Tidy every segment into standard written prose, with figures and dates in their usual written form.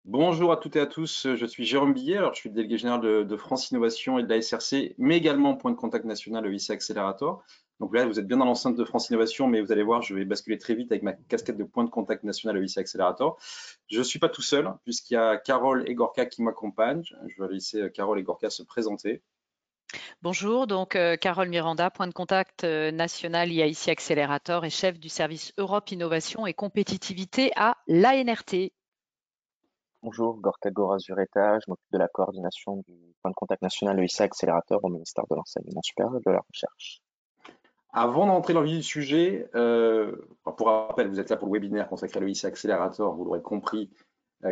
Bonjour à toutes et à tous, je suis Jérôme Billet, alors je suis le délégué général de France Innovation et de la SRC, mais également point de contact national EIC Accelerator. Donc là, vous êtes bien dans l'enceinte de France Innovation, mais vous allez voir, je vais basculer très vite avec ma casquette de point de contact national EIC Accelerator. Je ne suis pas tout seul, puisqu'il y a Carole et Gorka qui m'accompagnent. Je vais laisser Carole et Gorka se présenter. Bonjour, donc Carole Miranda, point de contact national IAIC Accelerator et chef du service Europe Innovation et Compétitivité à l'ANRT. Bonjour, Gorka Gora-Zureta, je m'occupe de la coordination du point de contact national EIC Accélérateur au ministère de l'Enseignement supérieur et de la Recherche. Avant d'entrer dans le vif du sujet, pour rappel, vous êtes là pour le webinaire consacré à l'EIC Accelerator, vous l'aurez compris,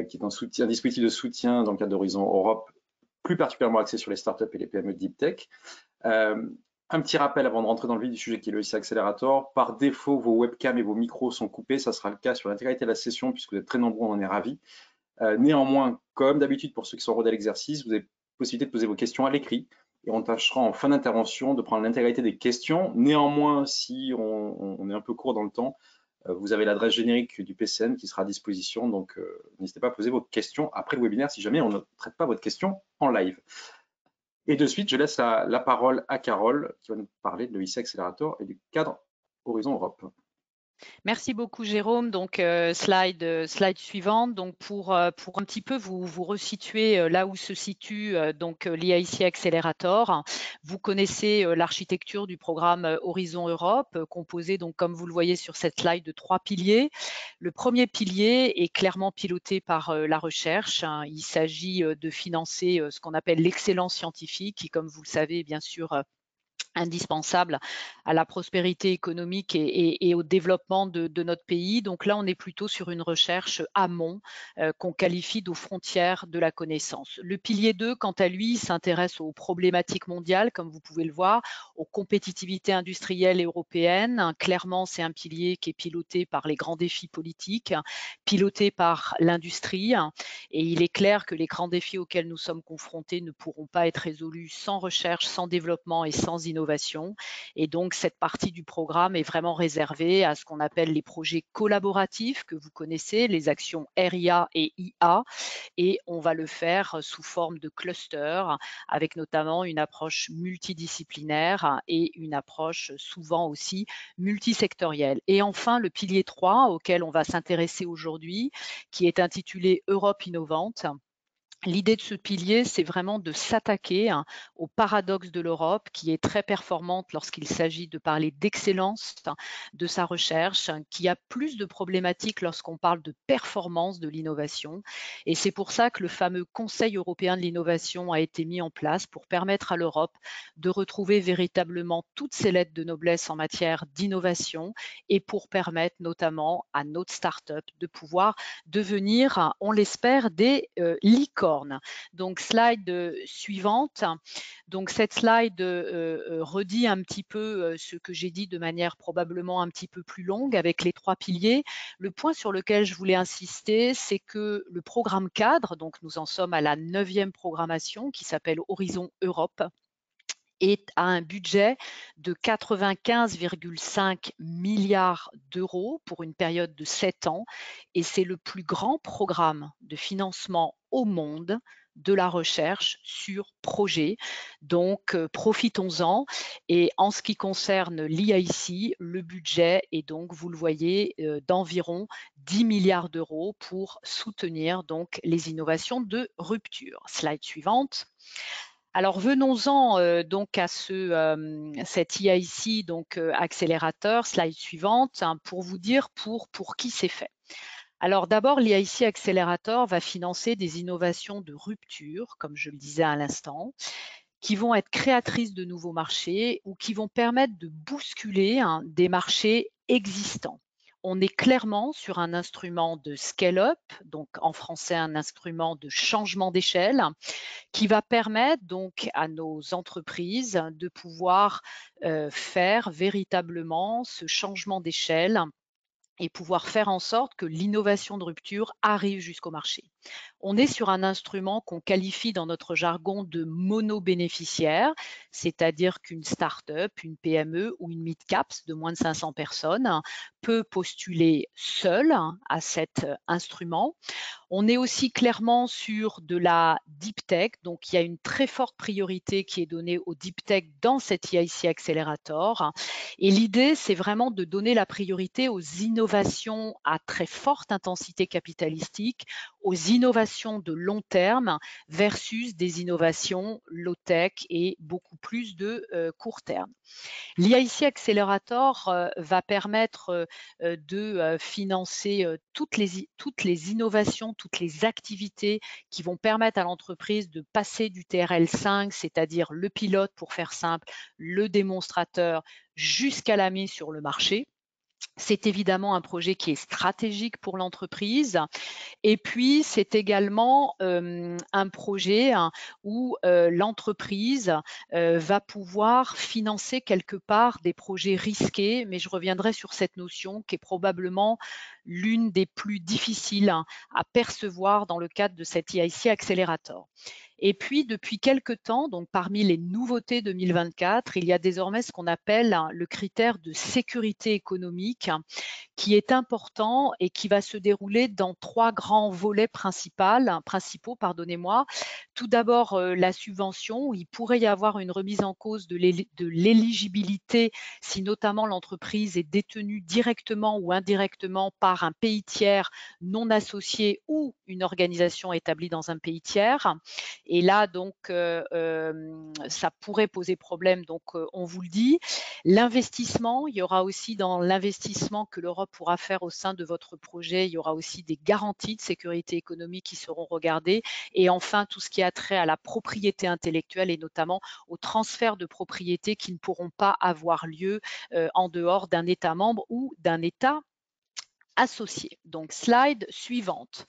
qui est un dispositif de soutien dans le cadre d'Horizon Europe, plus particulièrement axé sur les startups et les PME Deep Tech. Euh, un petit rappel avant de rentrer dans le vif du sujet qui est le IC Accelerator. Par défaut, vos webcams et vos micros sont coupés. Ça sera le cas sur l'intégralité de la session puisque vous êtes très nombreux, on en est ravis. Néanmoins, comme d'habitude pour ceux qui sont rodés à l'exercice, vous avez possibilité de poser vos questions à l'écrit et on tâchera en fin d'intervention de prendre l'intégralité des questions. Néanmoins, si on est un peu court dans le temps, vous avez l'adresse générique du PCN qui sera à disposition, donc n'hésitez pas à poser vos questions après le webinaire si jamais on ne traite pas votre question en live. Et de suite, je laisse la parole à Carole qui va nous parler de l'EIC Accelerator et du cadre Horizon Europe. Merci beaucoup Jérôme. Donc slide suivante. Donc pour un petit peu vous resituer là où se situe l'IAIC Accelerator. Vous connaissez l'architecture du programme Horizon Europe, composé donc comme vous le voyez sur cette slide de 3 piliers. Le premier pilier est clairement piloté par la recherche. Il s'agit de financer ce qu'on appelle l'excellence scientifique, qui, comme vous le savez, bien sûr, indispensable à la prospérité économique et au développement de notre pays. Donc là, on est plutôt sur une recherche amont qu'on qualifie de frontières de la connaissance. Le pilier 2, quant à lui, s'intéresse aux problématiques mondiales, comme vous pouvez le voir, aux compétitivités industrielles européennes. Clairement, c'est un pilier qui est piloté par les grands défis politiques, piloté par l'industrie. Et il est clair que les grands défis auxquels nous sommes confrontés ne pourront pas être résolus sans recherche, sans développement et sans innovation. Et donc, cette partie du programme est vraiment réservée à ce qu'on appelle les projets collaboratifs que vous connaissez, les actions RIA et IA. Et on va le faire sous forme de cluster, avec notamment une approche multidisciplinaire et une approche souvent aussi multisectorielle. Et enfin, le pilier 3 auquel on va s'intéresser aujourd'hui, qui est intitulé Europe innovante. L'idée de ce pilier, c'est vraiment de s'attaquer au paradoxe de l'Europe, qui est très performante lorsqu'il s'agit de parler d'excellence de sa recherche, qui a plus de problématiques lorsqu'on parle de performance de l'innovation. Et c'est pour ça que le fameux Conseil européen de l'innovation a été mis en place pour permettre à l'Europe de retrouver véritablement toutes ses lettres de noblesse en matière d'innovation et pour permettre notamment à notre start-up de pouvoir devenir, on l'espère, des licornes. Donc, slide suivante. Donc, cette slide redit un petit peu ce que j'ai dit de manière probablement un petit peu plus longue avec les 3 piliers. Le point sur lequel je voulais insister, c'est que le programme cadre, donc nous en sommes à la 9e programmation qui s'appelle Horizon Europe, est à un budget de 95,5 milliards d'euros pour une période de 7 ans et c'est le plus grand programme de financement au monde de la recherche sur projet. Donc, profitons-en. Et en ce qui concerne l'IAIC, le budget est donc, vous le voyez, d'environ 10 milliards d'euros pour soutenir donc les innovations de rupture. Slide suivante. Alors venons-en donc à cet IIC donc accélérateur, slide suivante, pour vous dire pour qui c'est fait. Alors d'abord, l'IIC Accélérateur va financer des innovations de rupture, comme je le disais à l'instant, qui vont être créatrices de nouveaux marchés ou qui vont permettre de bousculer des marchés existants. On est clairement sur un instrument de scale-up, donc en français un instrument de changement d'échelle, qui va permettre donc à nos entreprises de pouvoir faire véritablement ce changement d'échelle et pouvoir faire en sorte que l'innovation de rupture arrive jusqu'au marché. On est sur un instrument qu'on qualifie dans notre jargon de monobénéficiaire, c'est-à-dire qu'une start-up, une PME ou une mid-caps de moins de 500 personnes peut postuler seule à cet instrument. On est aussi clairement sur de la deep tech, donc il y a une très forte priorité qui est donnée au deep tech dans cet EIC Accelerator. Et l'idée, c'est vraiment de donner la priorité aux innovations à très forte intensité capitalistique, aux innovations de long terme versus des innovations low tech et beaucoup plus de court terme. L'EIC Accelerator va permettre de financer toutes les innovations, toutes les activités qui vont permettre à l'entreprise de passer du TRL 5, c'est-à-dire le pilote pour faire simple, le démonstrateur, jusqu'à la mise sur le marché. C'est évidemment un projet qui est stratégique pour l'entreprise. Et puis, c'est également un projet où l'entreprise va pouvoir financer quelque part des projets risqués, mais je reviendrai sur cette notion qui est probablement l'une des plus difficiles à percevoir dans le cadre de cet EIC Accelerator. Et puis, depuis quelques temps, donc parmi les nouveautés 2024, il y a désormais ce qu'on appelle le critère de sécurité économique qui est important et qui va se dérouler dans 3 grands volets principaux. Tout d'abord, la subvention, où il pourrait y avoir une remise en cause de l'éligibilité si notamment l'entreprise est détenue directement ou indirectement par un pays tiers non associé ou une organisation établie dans un pays tiers. Et là, donc, ça pourrait poser problème, donc on vous le dit. L'investissement, il y aura aussi dans l'investissement que l'Europe pourra faire au sein de votre projet, il y aura aussi des garanties de sécurité économique qui seront regardées. Et enfin, tout ce qui a trait à la propriété intellectuelle et notamment au transfert de propriété qui ne pourront pas avoir lieu en dehors d'un État membre ou d'un État associé. Donc, slide suivante.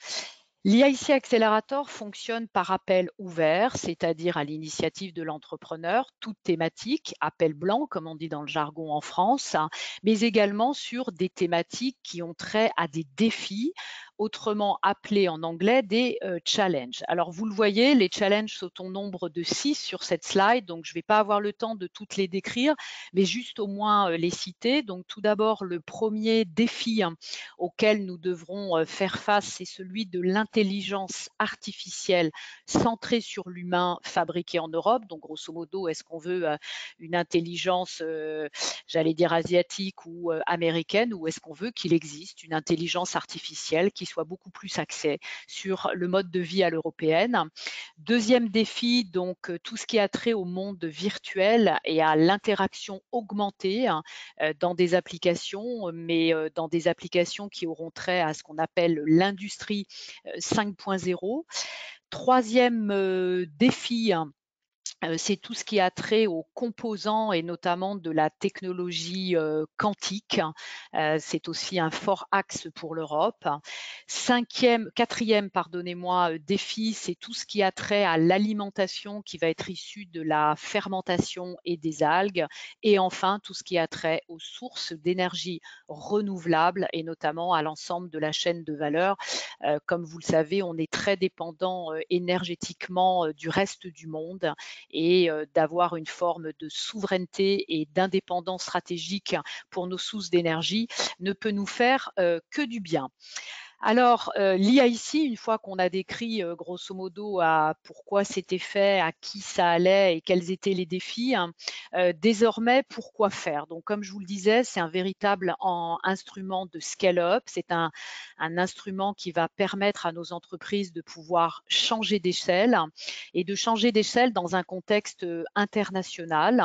L'EIC Accelerator fonctionne par appel ouvert, c'est-à-dire à l'initiative de l'entrepreneur, toute thématique, appel blanc comme on dit dans le jargon en France, mais également sur des thématiques qui ont trait à des défis, autrement appelés en anglais des challenges. Alors vous le voyez, les challenges sont au nombre de 6 sur cette slide, donc je ne vais pas avoir le temps de toutes les décrire, mais juste au moins les citer. Donc tout d'abord, le premier défi auquel nous devrons faire face, c'est celui de l'intelligence artificielle centrée sur l'humain fabriquée en Europe. Donc, grosso modo, est-ce qu'on veut une intelligence, j'allais dire asiatique ou américaine, ou est-ce qu'on veut qu'il existe une intelligence artificielle qui soit beaucoup plus axée sur le mode de vie à l'européenne? Deuxième défi, donc tout ce qui a trait au monde virtuel et à l'interaction augmentée dans des applications, mais dans des applications qui auront trait à ce qu'on appelle l'industrie 5.0. Troisième défi, c'est tout ce qui a trait aux composants et notamment de la technologie quantique. C'est aussi un fort axe pour l'Europe. Quatrième, défi, c'est tout ce qui a trait à l'alimentation qui va être issue de la fermentation et des algues. Et enfin, tout ce qui a trait aux sources d'énergie renouvelables et notamment à l'ensemble de la chaîne de valeur. Comme vous le savez, on est très dépendant énergétiquement du reste du monde et d'avoir une forme de souveraineté et d'indépendance stratégique pour nos sources d'énergie ne peut nous faire que du bien. Alors, l'EIC, une fois qu'on a décrit grosso modo à pourquoi c'était fait, à qui ça allait et quels étaient les défis, désormais, pourquoi faire? Donc, comme je vous le disais, c'est un véritable instrument de scale-up. C'est un instrument qui va permettre à nos entreprises de pouvoir changer d'échelle et de changer d'échelle dans un contexte international.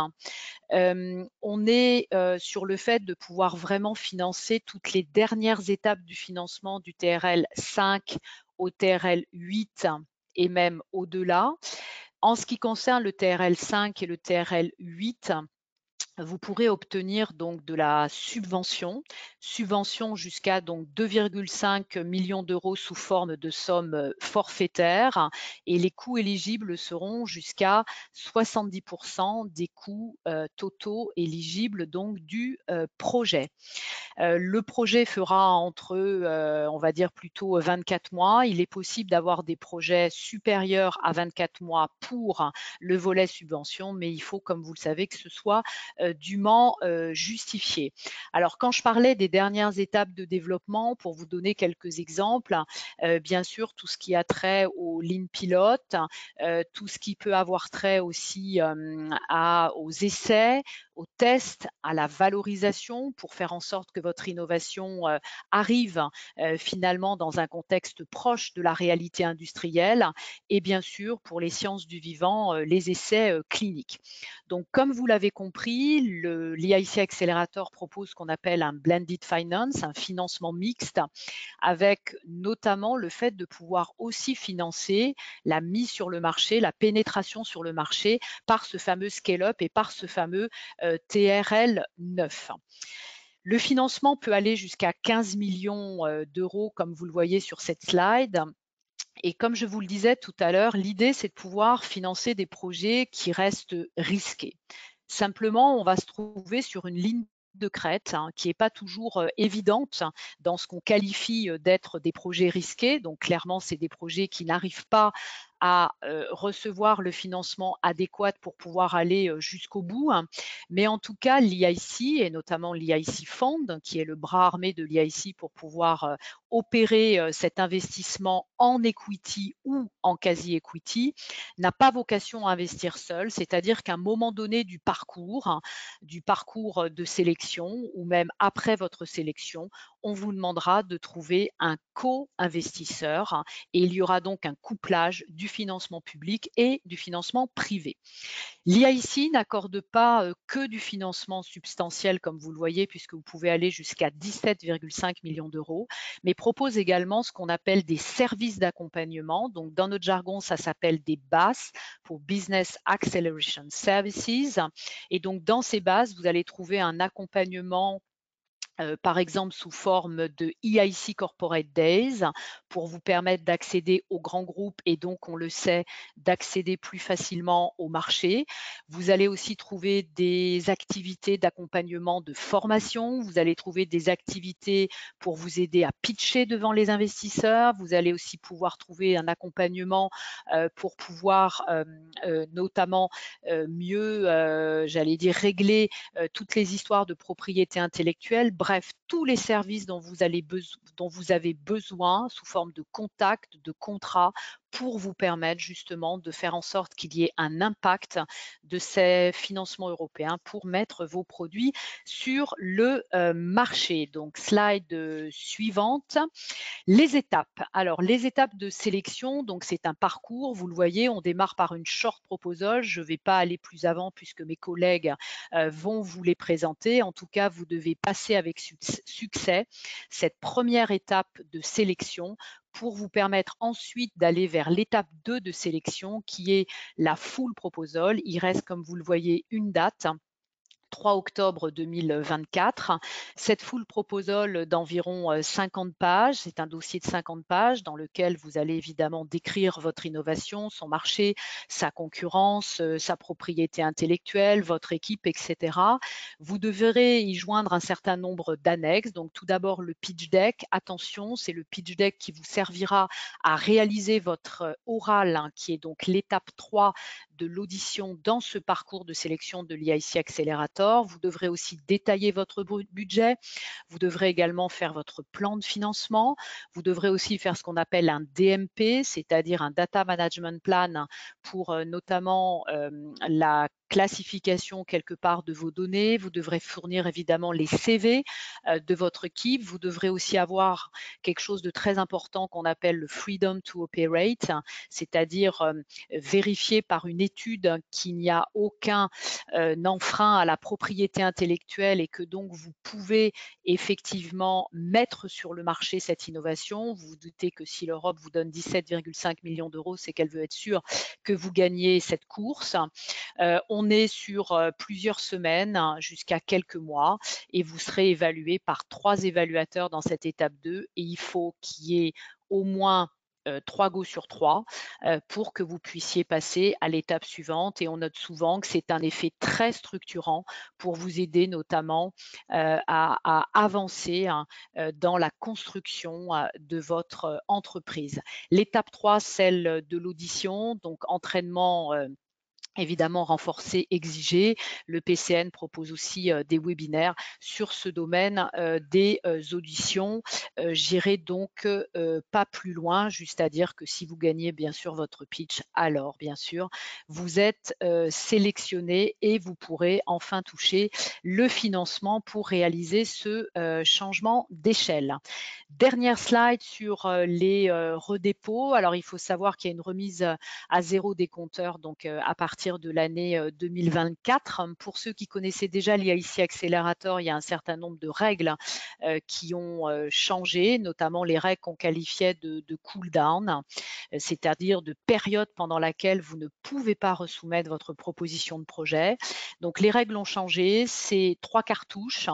On est sur le fait de pouvoir vraiment financer toutes les dernières étapes du financement du TRL 5 au TRL 8 et même au-delà. En ce qui concerne le TRL 5 et le TRL 8, vous pourrez obtenir donc de la subvention jusqu'à donc 2,5 millions d'euros sous forme de somme forfaitaire, et les coûts éligibles seront jusqu'à 70% des coûts totaux éligibles donc du projet. Le projet fera entre, on va dire plutôt 24 mois. Il est possible d'avoir des projets supérieurs à 24 mois pour le volet subvention, mais il faut, comme vous le savez, que ce soit dûment justifié. Alors, quand je parlais des dernières étapes de développement, pour vous donner quelques exemples, bien sûr, tout ce qui a trait au Lean Pilot, tout ce qui peut avoir trait aussi aux essais, aux tests, à la valorisation pour faire en sorte que votre innovation arrive finalement dans un contexte proche de la réalité industrielle, et bien sûr pour les sciences du vivant, les essais cliniques. Donc comme vous l'avez compris, l'EIC Accelerator propose ce qu'on appelle un blended finance, un financement mixte, avec notamment le fait de pouvoir aussi financer la mise sur le marché, la pénétration sur le marché par ce fameux scale-up et par ce fameux TRL 9. Le financement peut aller jusqu'à 15 millions d'euros, comme vous le voyez sur cette slide. Et comme je vous le disais tout à l'heure, l'idée, c'est de pouvoir financer des projets qui restent risqués. Simplement, on va se trouver sur une ligne de crête qui n'est pas toujours évidente dans ce qu'on qualifie d'être des projets risqués. Donc clairement, c'est des projets qui n'arrivent pas à recevoir le financement adéquat pour pouvoir aller jusqu'au bout. Mais en tout cas, l'EIC, et notamment l'EIC Fund, qui est le bras armé de l'EIC pour pouvoir opérer cet investissement en equity ou en quasi-equity, n'a pas vocation à investir seul, c'est-à-dire qu'à un moment donné du parcours de sélection ou même après votre sélection, on vous demandera de trouver un co-investisseur et il y aura donc un couplage du financement public et du financement privé. L'EIC n'accorde pas que du financement substantiel, comme vous le voyez, puisque vous pouvez aller jusqu'à 17,5 millions d'euros, mais propose également ce qu'on appelle des services d'accompagnement. Donc, dans notre jargon, ça s'appelle des BAS, pour Business Acceleration Services. Et donc, dans ces BAS, vous allez trouver un accompagnement par exemple sous forme de EIC Corporate Days pour vous permettre d'accéder aux grands groupes et donc, on le sait, d'accéder plus facilement au marché. Vous allez aussi trouver des activités d'accompagnement de formation. Vous allez trouver des activités pour vous aider à pitcher devant les investisseurs. Vous allez aussi pouvoir trouver un accompagnement pour pouvoir notamment mieux, j'allais dire, régler toutes les histoires de propriété intellectuelle. Bref, tous les services dont vous avez besoin sous forme de contacts, de contrats, pour vous permettre justement de faire en sorte qu'il y ait un impact de ces financements européens pour mettre vos produits sur le marché. Donc, slide suivante. Les étapes. Alors, les étapes de sélection, donc c'est un parcours. Vous le voyez, on démarre par une short proposal. Je ne vais pas aller plus avant puisque mes collègues vont vous les présenter. En tout cas, vous devez passer avec succès cette première étape de sélection pour vous permettre ensuite d'aller vers l'étape 2 de sélection qui est la full proposal. Il reste, comme vous le voyez, une date. 3 octobre 2024. Cette full proposal d'environ 50 pages, c'est un dossier de 50 pages dans lequel vous allez évidemment décrire votre innovation, son marché, sa concurrence, sa propriété intellectuelle, votre équipe, etc. Vous devrez y joindre un certain nombre d'annexes. Donc tout d'abord le pitch deck. Attention, c'est le pitch deck qui vous servira à réaliser votre oral, qui est donc l'étape 3 de l'audition dans ce parcours de sélection de l'EIC Accelerator. Vous devrez aussi détailler votre budget. Vous devrez également faire votre plan de financement. Vous devrez aussi faire ce qu'on appelle un DMP, c'est-à-dire un Data Management Plan pour notamment la classification quelque part de vos données. Vous devrez fournir évidemment les CV de votre équipe. Vous devrez aussi avoir quelque chose de très important qu'on appelle le Freedom to Operate, c'est-à-dire vérifier par une étude qu'il n'y a aucun enfreint à la propriété intellectuelle et que donc vous pouvez effectivement mettre sur le marché cette innovation. Vous vous doutez que si l'Europe vous donne 17,5 millions d'euros, c'est qu'elle veut être sûre que vous gagnez cette course. On on est sur plusieurs semaines jusqu'à quelques mois et vous serez évalué par 3 évaluateurs dans cette étape 2 et il faut qu'il y ait au moins 3 go sur 3 pour que vous puissiez passer à l'étape suivante. Et on note souvent que c'est un effet très structurant pour vous aider notamment à avancer dans la construction de votre entreprise. L'étape 3, celle de l'audition, donc entraînement évidemment renforcé, exigé. Le PCN propose aussi des webinaires sur ce domaine des auditions. J'irai donc pas plus loin, juste à dire que si vous gagnez bien sûr votre pitch, alors bien sûr, vous êtes sélectionné et vous pourrez enfin toucher le financement pour réaliser ce changement d'échelle. Dernière slide sur les redépôts. Alors, il faut savoir qu'il y a une remise à zéro des compteurs donc à partir de l'année 2024. Pour ceux qui connaissaient déjà l'IAIC Accelerator, il y a un certain nombre de règles qui ont changé, notamment les règles qu'on qualifiait de cool down, c'est-à-dire de période pendant laquelle vous ne pouvez pas resoumettre votre proposition de projet. Donc les règles ont changé, c'est 3 cartouches,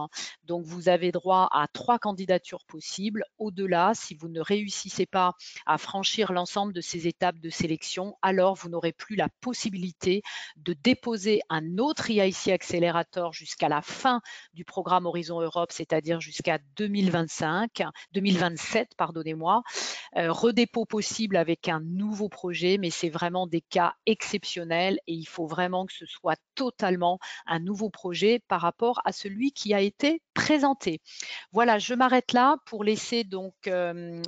donc vous avez droit à 3 candidatures possibles. Au-delà, si vous ne réussissez pas à franchir l'ensemble de ces étapes de sélection, alors vous n'aurez plus la possibilité de déposer un autre IAIC Accelerator jusqu'à la fin du programme Horizon Europe, c'est-à-dire jusqu'à 2027, pardonnez-moi. Redépôt possible avec un nouveau projet, mais c'est vraiment des cas exceptionnels et il faut vraiment que ce soit totalement un nouveau projet par rapport à celui qui a été présenté. Voilà, je m'arrête là pour laisser donc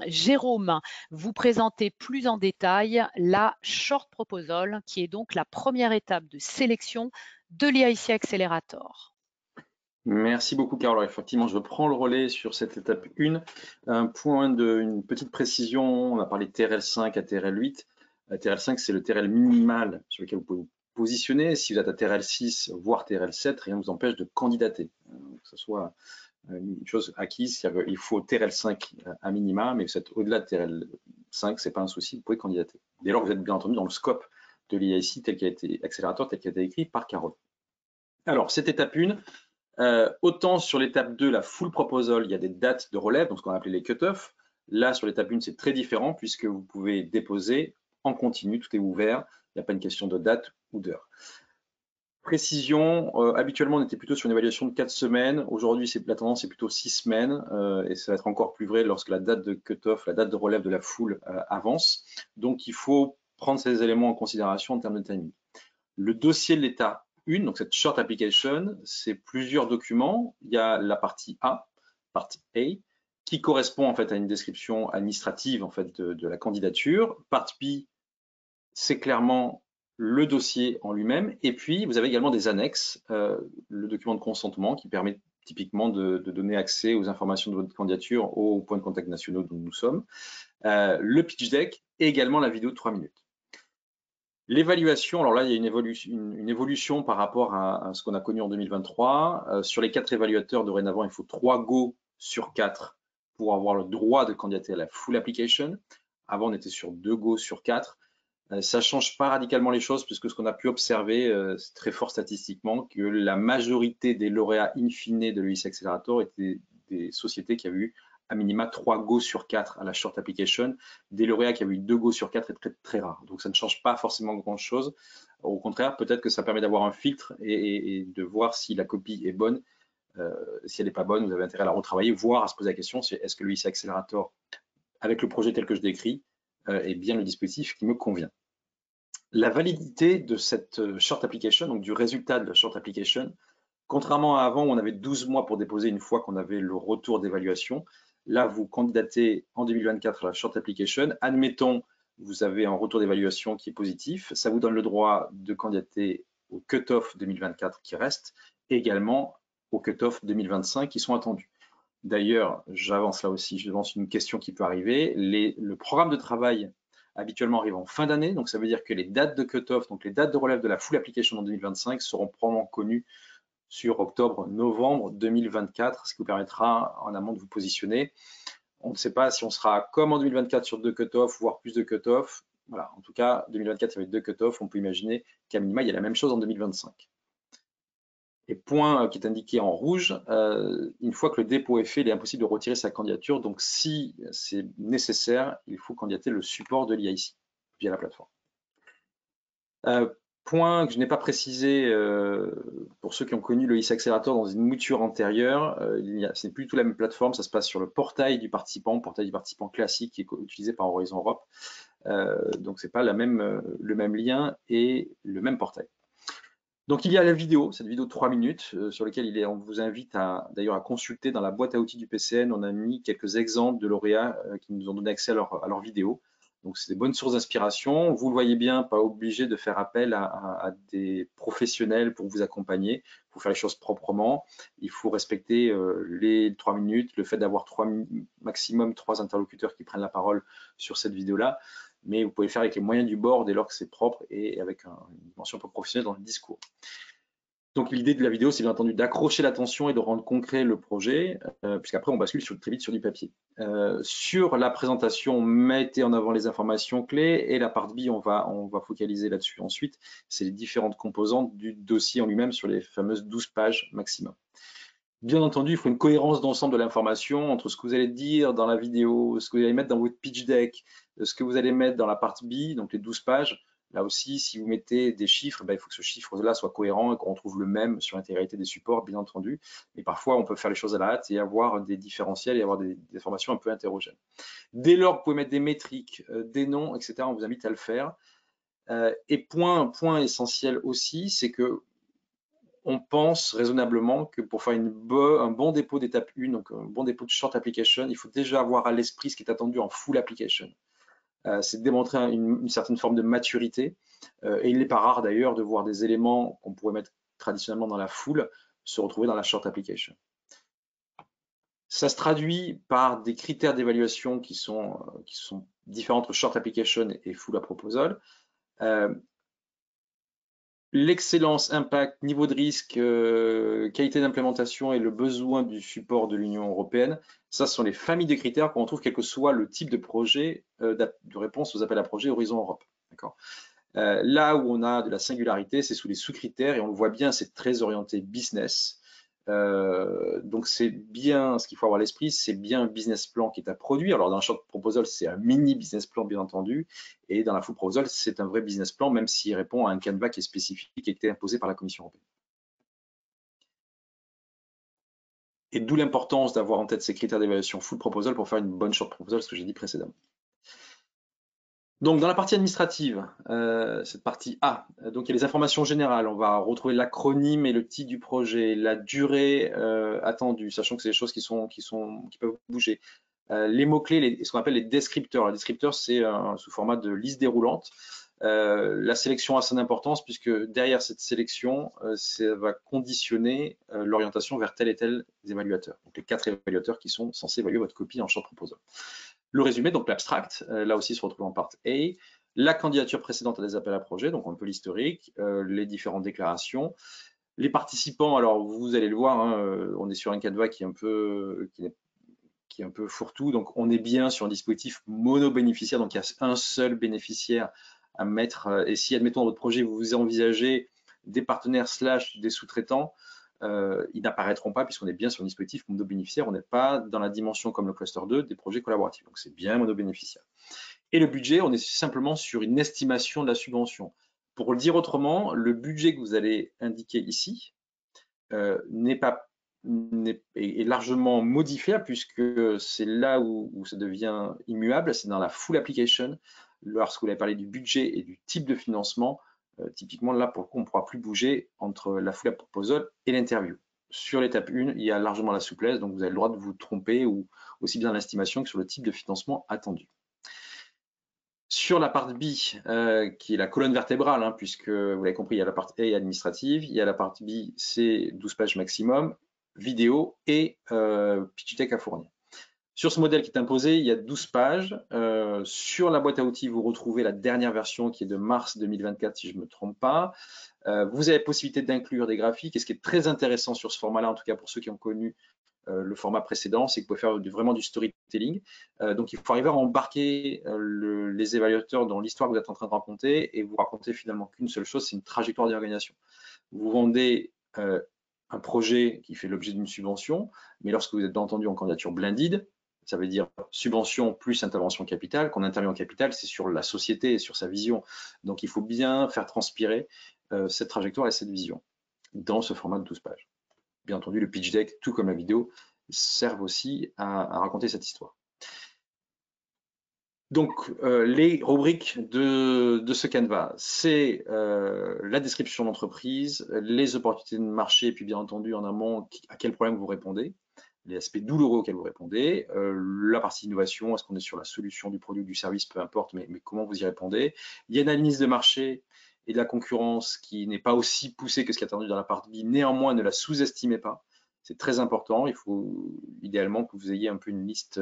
Jérôme vous présenter plus en détail la short proposal, qui est donc la première étape de sélection de l'IAIC Accelerator. Merci beaucoup, Carole. Effectivement, je prends le relais sur cette étape 1. Une petite précision, on a parlé de TRL5 à TRL8. TRL5, c'est le TRL minimal sur lequel vous pouvez vous positionner. Si vous êtes à TRL6, voire TRL7, rien ne vous empêche de candidater. Que ce soit une chose acquise, il faut TRL5 à minima, mais vous êtes au-delà de TRL5, c'est pas un souci, vous pouvez candidater. Dès lors que vous êtes bien entendu dans le scope de l'IAIC tel qu'il a été accélérateur, tel qu'il a été écrit par Carole. Alors, cette étape 1, autant sur l'étape 2, la full proposal, il y a des dates de relève, donc ce qu'on a appelé les cut-off. Là, sur l'étape 1, c'est très différent puisque vous pouvez déposer en continu, tout est ouvert, il n'y a pas une question de date ou d'heure. Précision, habituellement on était plutôt sur une évaluation de 4 semaines, aujourd'hui la tendance est plutôt 6 semaines et ça va être encore plus vrai lorsque la date de cut-off, la date de relève de la full avance. Donc il faut prendre ces éléments en considération en termes de timing. Le dossier de l'état 1, donc cette short application, c'est plusieurs documents. Il y a la partie A, partie A, qui correspond en fait à une description administrative en fait de la candidature. Partie B, c'est clairement le dossier en lui-même. Et puis, vous avez également des annexes, le document de consentement qui permet typiquement de donner accès aux informations de votre candidature aux points de contact nationaux dont nous sommes, le pitch deck et également la vidéo de 3 minutes. L'évaluation, alors là, il y a une évolution par rapport à ce qu'on a connu en 2023. Sur les 4 évaluateurs, dorénavant, il faut 3 go sur 4 pour avoir le droit de candidater à la full application. Avant, on était sur 2 go sur 4. Ça ne change pas radicalement les choses puisque ce qu'on a pu observer, c'est très fort statistiquement, que la majorité des lauréats in fine de l'IAIC Accelerator étaient des sociétés qui avaient eu à minima 3 go sur 4 à la short application. Des lauréats qui avaient eu 2 go sur 4 est très, très rare. Donc ça ne change pas forcément grand-chose. Au contraire, peut-être que ça permet d'avoir un filtre et de voir si la copie est bonne. Si elle n'est pas bonne, vous avez intérêt à la retravailler, voire à se poser la question, est-ce que l'IAIC Accelerator, avec le projet tel que je décris, est bien le dispositif qui me convient. La validité de cette short application, donc du résultat de la short application, contrairement à avant où on avait 12 mois pour déposer une fois qu'on avait le retour d'évaluation, là vous candidatez en 2024 à la short application, admettons vous avez un retour d'évaluation qui est positif, ça vous donne le droit de candidater au cut-off 2024 qui reste, et également au cut-off 2025 qui sont attendus. D'ailleurs, j'avance là aussi, je lance une question qui peut arriver. Le programme de travail habituellement arrive en fin d'année, donc ça veut dire que les dates de cut-off, donc les dates de relève de la full application en 2025 seront probablement connues sur octobre-novembre 2024, ce qui vous permettra en amont de vous positionner. On ne sait pas si on sera comme en 2024 sur 2 cut-off, voire plus de cut-off. Voilà, en tout cas, 2024, il y avait 2 cut-off. On peut imaginer qu'à minima, il y a la même chose en 2025. Et point qui est indiqué en rouge, une fois que le dépôt est fait, il est impossible de retirer sa candidature. Donc, si c'est nécessaire, il faut candidater le support de l'IIC via la plateforme. Point que je n'ai pas précisé pour ceux qui ont connu le IC Accelerator dans une mouture antérieure, ce n'est plus du tout la même plateforme, ça se passe sur le portail du participant classique qui est utilisé par Horizon Europe. Donc, ce n'est pas le même lien et le même portail. Donc, il y a la vidéo, cette vidéo de 3 minutes sur laquelle on vous invite d'ailleurs à consulter dans la boîte à outils du PCN. On a mis quelques exemples de lauréats qui nous ont donné accès à leur vidéo. Donc, c'est des bonnes sources d'inspiration. Vous le voyez bien, pas obligé de faire appel à des professionnels pour vous accompagner. Il faut faire les choses proprement. Il faut respecter les 3 minutes, le fait d'avoir maximum 3 interlocuteurs qui prennent la parole sur cette vidéo-là. Mais vous pouvez le faire avec les moyens du bord dès lors que c'est propre et avec une dimension un peu professionnelle dans le discours. Donc l'idée de la vidéo, c'est bien entendu d'accrocher l'attention et de rendre concret le projet, puisqu'après on bascule très vite sur du papier. Sur la présentation, mettez en avant les informations clés et la partie B, on va focaliser là-dessus ensuite. C'est les différentes composantes du dossier en lui-même sur les fameuses 12 pages maximum. Bien entendu, il faut une cohérence d'ensemble de l'information entre ce que vous allez dire dans la vidéo, ce que vous allez mettre dans votre pitch deck, ce que vous allez mettre dans la partie B, donc les 12 pages. Là aussi, si vous mettez des chiffres, il faut que ce chiffre-là soit cohérent et qu'on retrouve le même sur l'intégralité des supports, bien entendu. Mais parfois, on peut faire les choses à la hâte et avoir des différentiels et avoir des informations un peu hétérogènes. Dès lors que vous pouvez mettre des métriques, des noms, etc., on vous invite à le faire. Et point essentiel aussi, c'est que on pense raisonnablement que pour faire un bon dépôt d'étape 1, donc un bon dépôt de short application, il faut déjà avoir à l'esprit ce qui est attendu en full application. C'est de démontrer une certaine forme de maturité. Et il n'est pas rare d'ailleurs de voir des éléments qu'on pourrait mettre traditionnellement dans la full se retrouver dans la short application. Ça se traduit par des critères d'évaluation qui sont différents entre short application et full proposal. L'excellence, impact, niveau de risque, qualité d'implémentation et le besoin du support de l'Union européenne, ça ce sont les familles de critères qu'on retrouve quel que soit le type de projet de réponse aux appels à projets Horizon Europe. Là où on a de la singularité, c'est sous les sous-critères et on le voit bien, c'est très orienté business. Donc c'est bien, ce qu'il faut avoir à l'esprit, c'est bien un business plan qui est à produire. Alors dans un short proposal, c'est un mini business plan bien entendu, et dans la full proposal, c'est un vrai business plan, même s'il répond à un canevas qui est spécifique et qui a été imposé par la Commission européenne. Et d'où l'importance d'avoir en tête ces critères d'évaluation full proposal pour faire une bonne short proposal, ce que j'ai dit précédemment. Donc, dans la partie administrative, cette partie A, donc il y a les informations générales. On va retrouver l'acronyme et le titre du projet, la durée attendue, sachant que c'est des choses qui peuvent bouger. Les mots-clés, ce qu'on appelle les descripteurs. Les descripteurs, c'est sous format de liste déroulante. La sélection a son importance puisque derrière cette sélection, ça va conditionner l'orientation vers tel et tel évaluateur. Donc, les 4 évaluateurs qui sont censés évaluer votre copie en short proposal. Le résumé, donc l'abstract, là aussi se retrouve en part A, la candidature précédente à des appels à projets, donc un peu l'historique, les différentes déclarations, les participants, alors vous allez le voir, hein, on est sur un canevas qui est un peu fourre-tout, donc on est bien sur un dispositif mono-bénéficiaire, donc il y a un seul bénéficiaire à mettre, et si admettons dans votre projet vous envisagez des partenaires / des sous-traitants, ils n'apparaîtront pas puisqu'on est bien sur un dispositif mono-bénéficiaire, on n'est pas dans la dimension comme le cluster 2 des projets collaboratifs, donc c'est bien mono-bénéficiaire. Et le budget, on est simplement sur une estimation de la subvention. Pour le dire autrement, le budget que vous allez indiquer ici est largement modifiable puisque c'est là où ça devient immuable, c'est dans la full application, lorsque vous avez parlé du budget et du type de financement. Typiquement, là, pour le coup, on ne pourra plus bouger entre la full proposal et l'interview. Sur l'étape 1, il y a largement la souplesse, donc vous avez le droit de vous tromper ou aussi bien dans l'estimation que sur le type de financement attendu. Sur la partie B, qui est la colonne vertébrale, hein, puisque vous l'avez compris, il y a la partie A administrative, il y a la partie B, c'est 12 pages maximum, vidéo et pitch deck à fournir. Sur ce modèle qui est imposé, il y a 12 pages. Sur la boîte à outils, vous retrouvez la dernière version qui est de mars 2024, si je ne me trompe pas. Vous avez la possibilité d'inclure des graphiques. Et ce qui est très intéressant sur ce format-là, en tout cas pour ceux qui ont connu le format précédent, c'est que vous pouvez faire vraiment du storytelling. Donc, il faut arriver à embarquer les évaluateurs dans l'histoire que vous êtes en train de raconter et vous raconter finalement qu'une seule chose, c'est une trajectoire d'organisation. Vous vendez un projet qui fait l'objet d'une subvention, mais lorsque vous êtes bien entendu en candidature blended, ça veut dire subvention plus intervention capitale. Quand on intervient en capital, c'est sur la société et sur sa vision. Donc, il faut bien faire transpirer cette trajectoire et cette vision dans ce format de 12 pages. Bien entendu, le pitch deck, tout comme la vidéo, servent aussi à raconter cette histoire. Donc, les rubriques de ce canevas, c'est la description d'entreprise, les opportunités de marché, et puis bien entendu en amont, à quel problème vous répondez, les aspects douloureux auxquels vous répondez, la partie innovation, est-ce qu'on est sur la solution du produit ou du service, peu importe, mais comment vous y répondez. Il y a une analyse de marché et de la concurrence qui n'est pas aussi poussée que ce qui est attendu dans la partie B, néanmoins ne la sous-estimez pas. C'est très important, il faut idéalement que vous ayez un peu une liste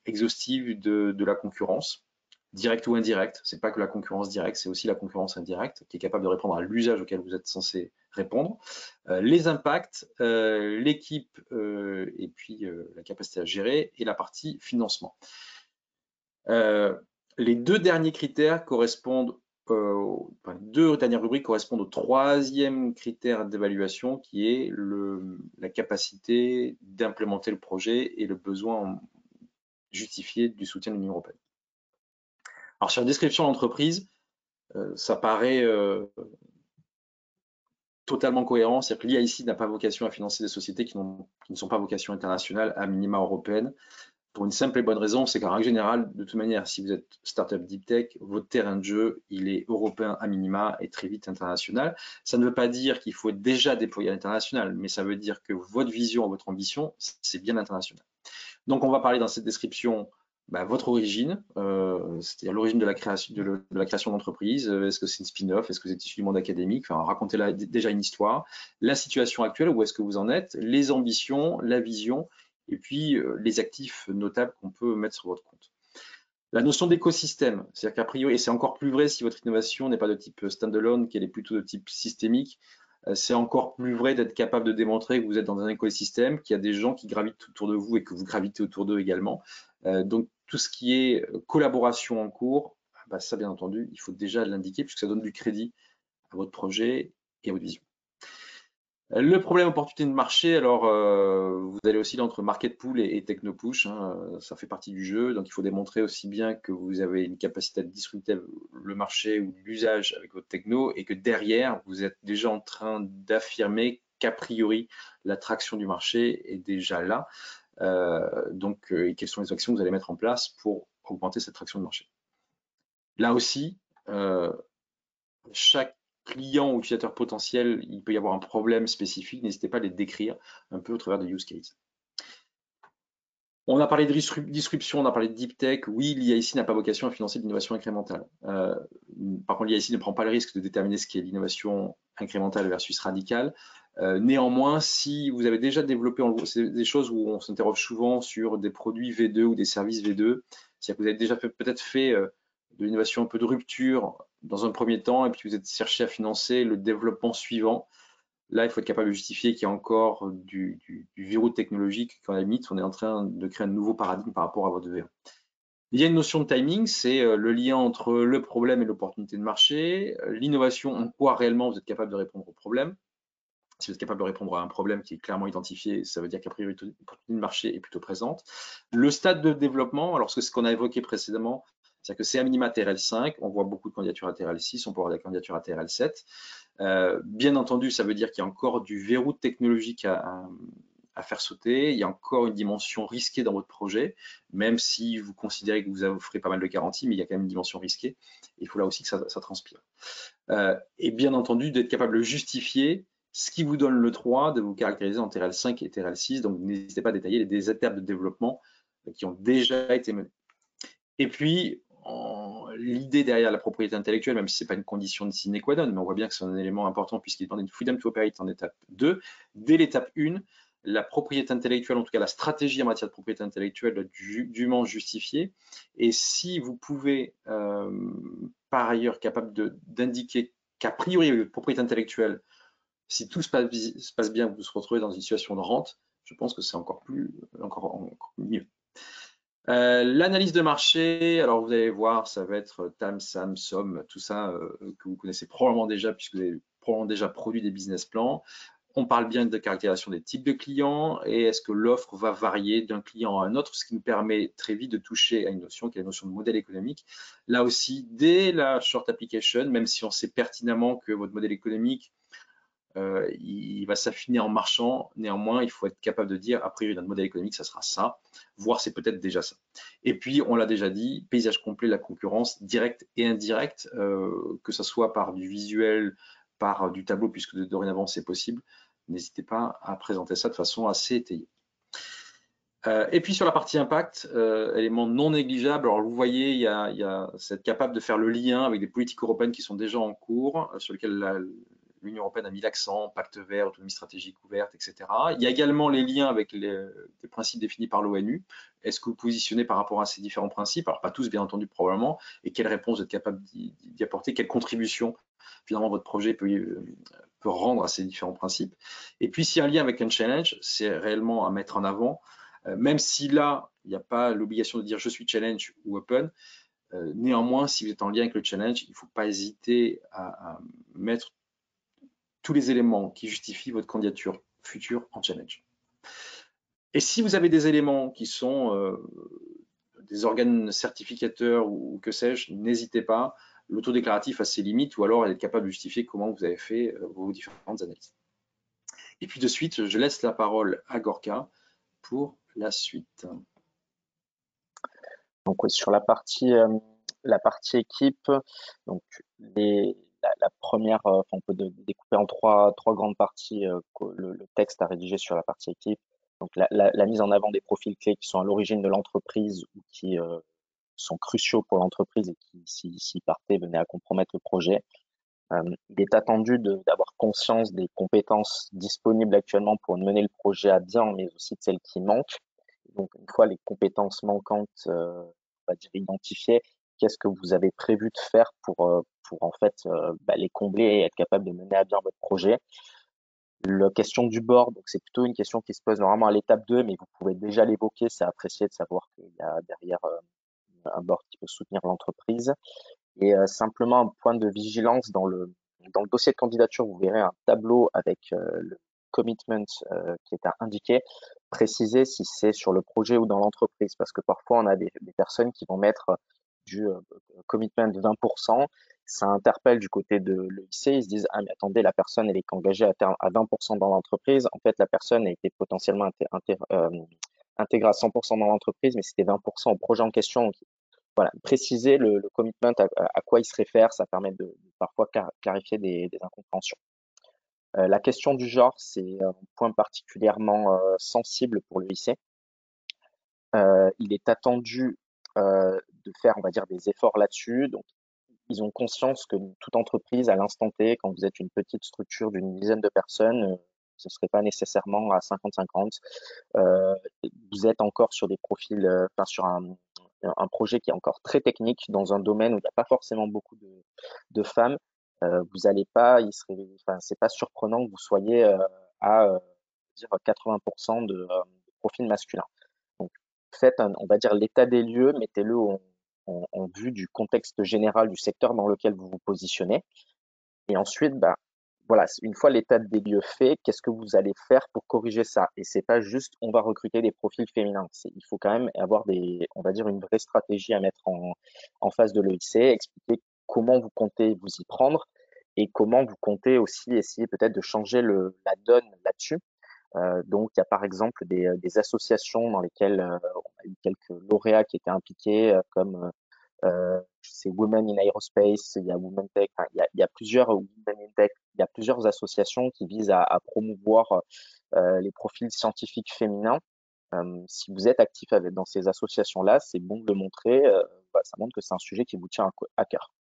exhaustive de la concurrence, directe ou indirecte. C'est pas que la concurrence directe, c'est aussi la concurrence indirecte qui est capable de répondre à l'usage auquel vous êtes censé répondre. Les impacts, l'équipe et puis la capacité à gérer et la partie financement. Les deux derniers critères correspondent les deux dernières rubriques correspondent au troisième critère d'évaluation qui est la capacité d'implémenter le projet et le besoin justifié du soutien de l'Union européenne. Alors sur la description d'entreprise, ça paraît totalement cohérent, c'est-à-dire que l'IAIC n'a pas vocation à financer des sociétés qui ne sont pas vocation internationale, à minima européenne, pour une simple et bonne raison, c'est qu'en règle générale, de toute manière, si vous êtes startup deep tech, votre terrain de jeu, il est européen à minima et très vite international. Ça ne veut pas dire qu'il faut être déjà déployé à l'international, mais ça veut dire que votre vision, votre ambition, c'est bien international. Donc, on va parler dans cette description votre origine, c'est-à-dire l'origine de la création d'entreprise. Est-ce que c'est une spin-off? Est-ce que vous êtes issu du monde académique? Enfin, racontez déjà une histoire. La situation actuelle, où est-ce que vous en êtes? Les ambitions, la vision et puis les actifs notables qu'on peut mettre sur votre compte. La notion d'écosystème, c'est-à-dire qu'a priori, et c'est encore plus vrai si votre innovation n'est pas de type standalone, qu'elle est plutôt de type systémique, c'est encore plus vrai d'être capable de démontrer que vous êtes dans un écosystème, qu'il y a des gens qui gravitent autour de vous et que vous gravitez autour d'eux également. Donc tout ce qui est collaboration en cours, ça bien entendu, il faut déjà l'indiquer puisque ça donne du crédit à votre projet et à votre vision. Le problème opportunité de marché, alors vous allez aussi entre market pool et techno push, hein, ça fait partie du jeu, donc il faut démontrer aussi bien que vous avez une capacité à disrupter le marché ou l'usage avec votre techno et que derrière vous êtes déjà en train d'affirmer qu'a priori l'attraction du marché est déjà là, et quelles sont les actions que vous allez mettre en place pour augmenter cette traction de marché. Là aussi, chaque client ou utilisateur potentiel, il peut y avoir un problème spécifique, n'hésitez pas à les décrire un peu au travers de use case. On a parlé de disruption, on a parlé de deep tech. Oui, l'IAIC n'a pas vocation à financer l'innovation incrémentale. Par contre, l'IAIC ne prend pas le risque de déterminer ce qu'est l'innovation incrémentale versus radicale. Néanmoins, si vous avez déjà développé, c'est des choses où on s'interroge souvent sur des produits V2 ou des services V2, c'est-à-dire que vous avez déjà peut-être fait de l'innovation un peu de rupture dans un premier temps, et puis vous êtes cherché à financer le développement suivant. Là, il faut être capable de justifier qu'il y a encore du verrou technologique, qu'à la limite, on est en train de créer un nouveau paradigme par rapport à votre V1. Il y a une notion de timing, c'est le lien entre le problème et l'opportunité de marché. L'innovation, en quoi réellement vous êtes capable de répondre au problème. Si vous êtes capable de répondre à un problème qui est clairement identifié, ça veut dire qu'a priori, l'opportunité de marché est plutôt présente. Le stade de développement, alors ce qu'on a évoqué précédemment, c'est-à-dire que c'est à minima TRL 5, on voit beaucoup de candidatures à TRL 6, on peut avoir des candidatures à TRL 7. Bien entendu, ça veut dire qu'il y a encore du verrou technologique à faire sauter, il y a encore une dimension risquée dans votre projet, même si vous considérez que vous offrez pas mal de garanties, mais il y a quand même une dimension risquée. Il faut là aussi que ça transpire. Et bien entendu, d'être capable de justifier ce qui vous donne le 3, de vous caractériser en TRL 5 et TRL 6. Donc, n'hésitez pas à détailler les étapes de développement qui ont déjà été menées. Et puis, l'idée derrière la propriété intellectuelle, même si ce n'est pas une condition de sine qua non, mais on voit bien que c'est un élément important puisqu'il demande une freedom to operate en étape 2. Dès l'étape 1, la propriété intellectuelle, en tout cas la stratégie en matière de propriété intellectuelle, doit être dûment justifiée. Et si vous pouvez, par ailleurs, capable d'indiquer qu'a priori, avec votre propriété intellectuelle, si tout se passe bien, vous vous retrouvez dans une situation de rente, je pense que c'est encore mieux. L'analyse de marché, alors vous allez voir, ça va être TAM, SAM, SOM, tout ça que vous connaissez probablement déjà puisque vous avez probablement déjà produit des business plans. on parle bien de caractérisation des types de clients et est-ce que l'offre va varier d'un client à un autre, ce qui nous permet très vite de toucher à une notion qui est la notion de modèle économique. Là aussi, dès la short application, même si on sait pertinemment que votre modèle économique il va s'affiner en marchant. Néanmoins, il faut être capable de dire, a priori, notre modèle économique, ça sera ça, voire c'est peut-être déjà ça. Et puis, on l'a déjà dit, paysage complet, la concurrence directe et indirecte, que ce soit par du visuel, par du tableau, puisque dorénavant c'est possible. N'hésitez pas à présenter ça de façon assez étayée. Et puis sur la partie impact, élément non négligeable, alors vous voyez, il y a c'est être capable de faire le lien avec des politiques européennes qui sont déjà en cours, sur lesquelles l'Union européenne a mis l'accent, pacte vert, autonomie stratégique ouverte, etc. Il y a également les liens avec les principes définis par l'ONU. Est-ce que vous positionnez par rapport à ces différents principes? Alors pas tous bien entendu probablement, et quelle réponse vous êtes capable d'y apporter, quelle contribution finalement votre projet peut rendre à ces différents principes. Et puis s'il y a un lien avec un challenge, c'est réellement à mettre en avant. Même si là, il n'y a pas l'obligation de dire je suis challenge ou open, néanmoins, si vous êtes en lien avec le challenge, il ne faut pas hésiter à mettre tous les éléments qui justifient votre candidature future en challenge. Et si vous avez des éléments qui sont des organes certificateurs ou que sais-je, n'hésitez pas. L'autodéclaratif a ses limites ou alors elle est capable de justifier comment vous avez fait vos différentes analyses. Et puis de suite, je laisse la parole à Gorka pour la suite. Donc sur la partie équipe, donc la première, on peut découper en trois grandes parties le texte à rédiger sur la partie équipe. Donc la mise en avant des profils clés qui sont à l'origine de l'entreprise ou qui sont cruciaux pour l'entreprise et qui, s'ils partaient, venaient à compromettre le projet. Il est attendu d'avoir conscience des compétences disponibles actuellement pour mener le projet à bien, mais aussi de celles qui manquent. Donc, une fois les compétences manquantes, on va dire identifiées, qu'est-ce que vous avez prévu de faire pour en fait les combler et être capable de mener à bien votre projet? La question du board, donc c'est plutôt une question qui se pose normalement à l'étape 2, mais vous pouvez déjà l'évoquer, c'est apprécié de savoir qu'il y a derrière un board qui peut soutenir l'entreprise. Et simplement un point de vigilance dans le dossier de candidature, vous verrez un tableau avec le commitment qui est à indiquer, préciser si c'est sur le projet ou dans l'entreprise, parce que parfois on a des personnes qui vont mettre du commitment de 20%, ça interpelle du côté de l'EIC, ils se disent ah mais attendez, la personne elle est engagée à 20% dans l'entreprise, en fait la personne a été potentiellement intégrée à 100% dans l'entreprise, mais c'était 20% au projet en question. Donc, voilà, préciser le commitment à quoi il se réfère, ça permet de parfois clarifier des incompréhensions. La question du genre, c'est un point particulièrement sensible pour le lycée. Il est attendu de faire, on va dire, des efforts là-dessus. Donc, ils ont conscience que toute entreprise, à l'instant T, quand vous êtes une petite structure d'une dizaine de personnes, ce ne serait pas nécessairement à 50-50. Vous êtes encore sur des profils, sur un projet qui est encore très technique dans un domaine où il n'y a pas forcément beaucoup de femmes. Vous n'allez pas, c'est pas surprenant que vous soyez à dire 80% de profils masculins. Donc, faites, on va dire, l'état des lieux, mettez-le en vue du contexte général du secteur dans lequel vous vous positionnez. Et ensuite, voilà, une fois l'état des lieux fait, qu'est-ce que vous allez faire pour corriger ça? Et c'est pas juste on va recruter des profils féminins. Il faut quand même avoir on va dire, une vraie stratégie à mettre en face de l'EIC, expliquer comment vous comptez vous y prendre et comment vous comptez aussi essayer peut-être de changer la donne là-dessus. Donc, il y a par exemple des associations dans lesquelles on a eu quelques lauréats qui étaient impliqués, comme c'est Women in Aerospace, il y a Women Tech, enfin, il y a plusieurs Women in Tech, il y a plusieurs associations qui visent à promouvoir les profils scientifiques féminins. Si vous êtes actif dans ces associations-là, c'est bon de le montrer. Ça montre que c'est un sujet qui vous tient à cœur.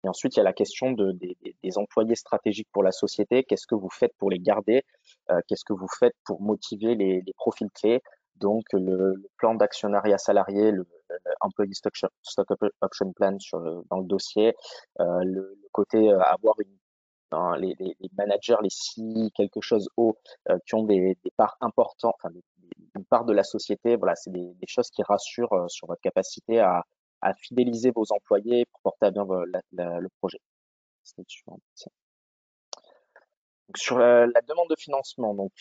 Et ensuite, il y a la question des employés stratégiques pour la société. Qu'est-ce que vous faites pour les garder? Qu'est-ce que vous faites pour motiver les profils clés? Donc, le plan d'actionnariat salarié, le Employee Stock Option Plan dans le dossier, le côté avoir les managers, les CI, quelque chose haut, qui ont des parts importantes, enfin, une part de la société. Voilà, c'est des choses qui rassurent sur votre capacité à fidéliser vos employés pour porter à bien le projet. Donc, sur la demande de financement, donc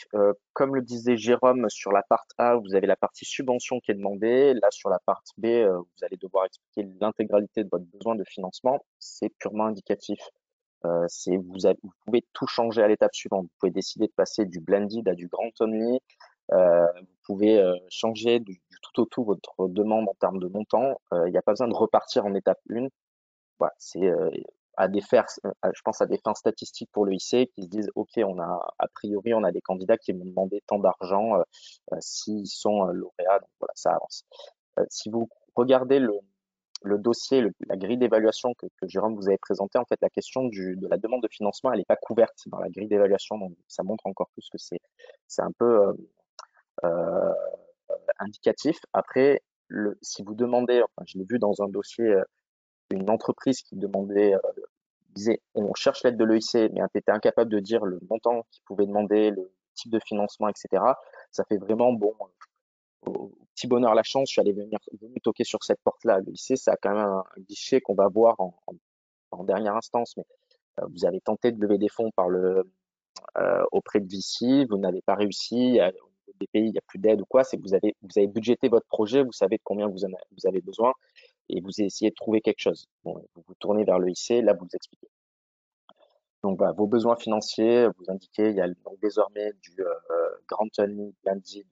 comme le disait Jérôme, sur la partie A, vous avez la partie subvention qui est demandée. Là, sur la partie B, vous allez devoir expliquer l'intégralité de votre besoin de financement. C'est purement indicatif. Vous pouvez tout changer à l'étape suivante. Vous pouvez décider de passer du blended à du grant only. Vous pouvez changer du tout au tout votre demande en termes de montant. Il n'y a pas besoin de repartir en étape 1. Voilà, c'est je pense à des fins statistiques pour le IC qui se disent, OK, a priori, on a des candidats qui vont demander tant d'argent s'ils sont lauréats. Donc voilà, ça avance. Si vous regardez le dossier, la grille d'évaluation que Jérôme vous avait présenté, en fait, la question de la demande de financement, elle n'est pas couverte dans la grille d'évaluation. Donc, ça montre encore plus que c'est un peu euh, indicatif. Après, si vous demandez, enfin, je l'ai vu dans un dossier, une entreprise qui disait, on cherche l'aide de l'EIC, mais était incapable de dire le montant qu'il pouvait demander, le type de financement, etc. Ça fait vraiment bon. Au petit bonheur la chance, je suis venu toquer sur cette porte-là. L'EIC, ça a quand même un guichet qu'on va voir en dernière instance, mais vous avez tenté de lever des fonds auprès de VC, vous n'avez pas réussi, au niveau des pays, il n'y a plus d'aide ou quoi, c'est que vous avez budgété votre projet, vous savez de combien vous avez besoin et vous essayez de trouver quelque chose. Bon, vous vous tournez vers l'EIC, là vous expliquez. Donc voilà, vos besoins financiers, vous indiquez, il y a donc désormais du Grant Only, Blended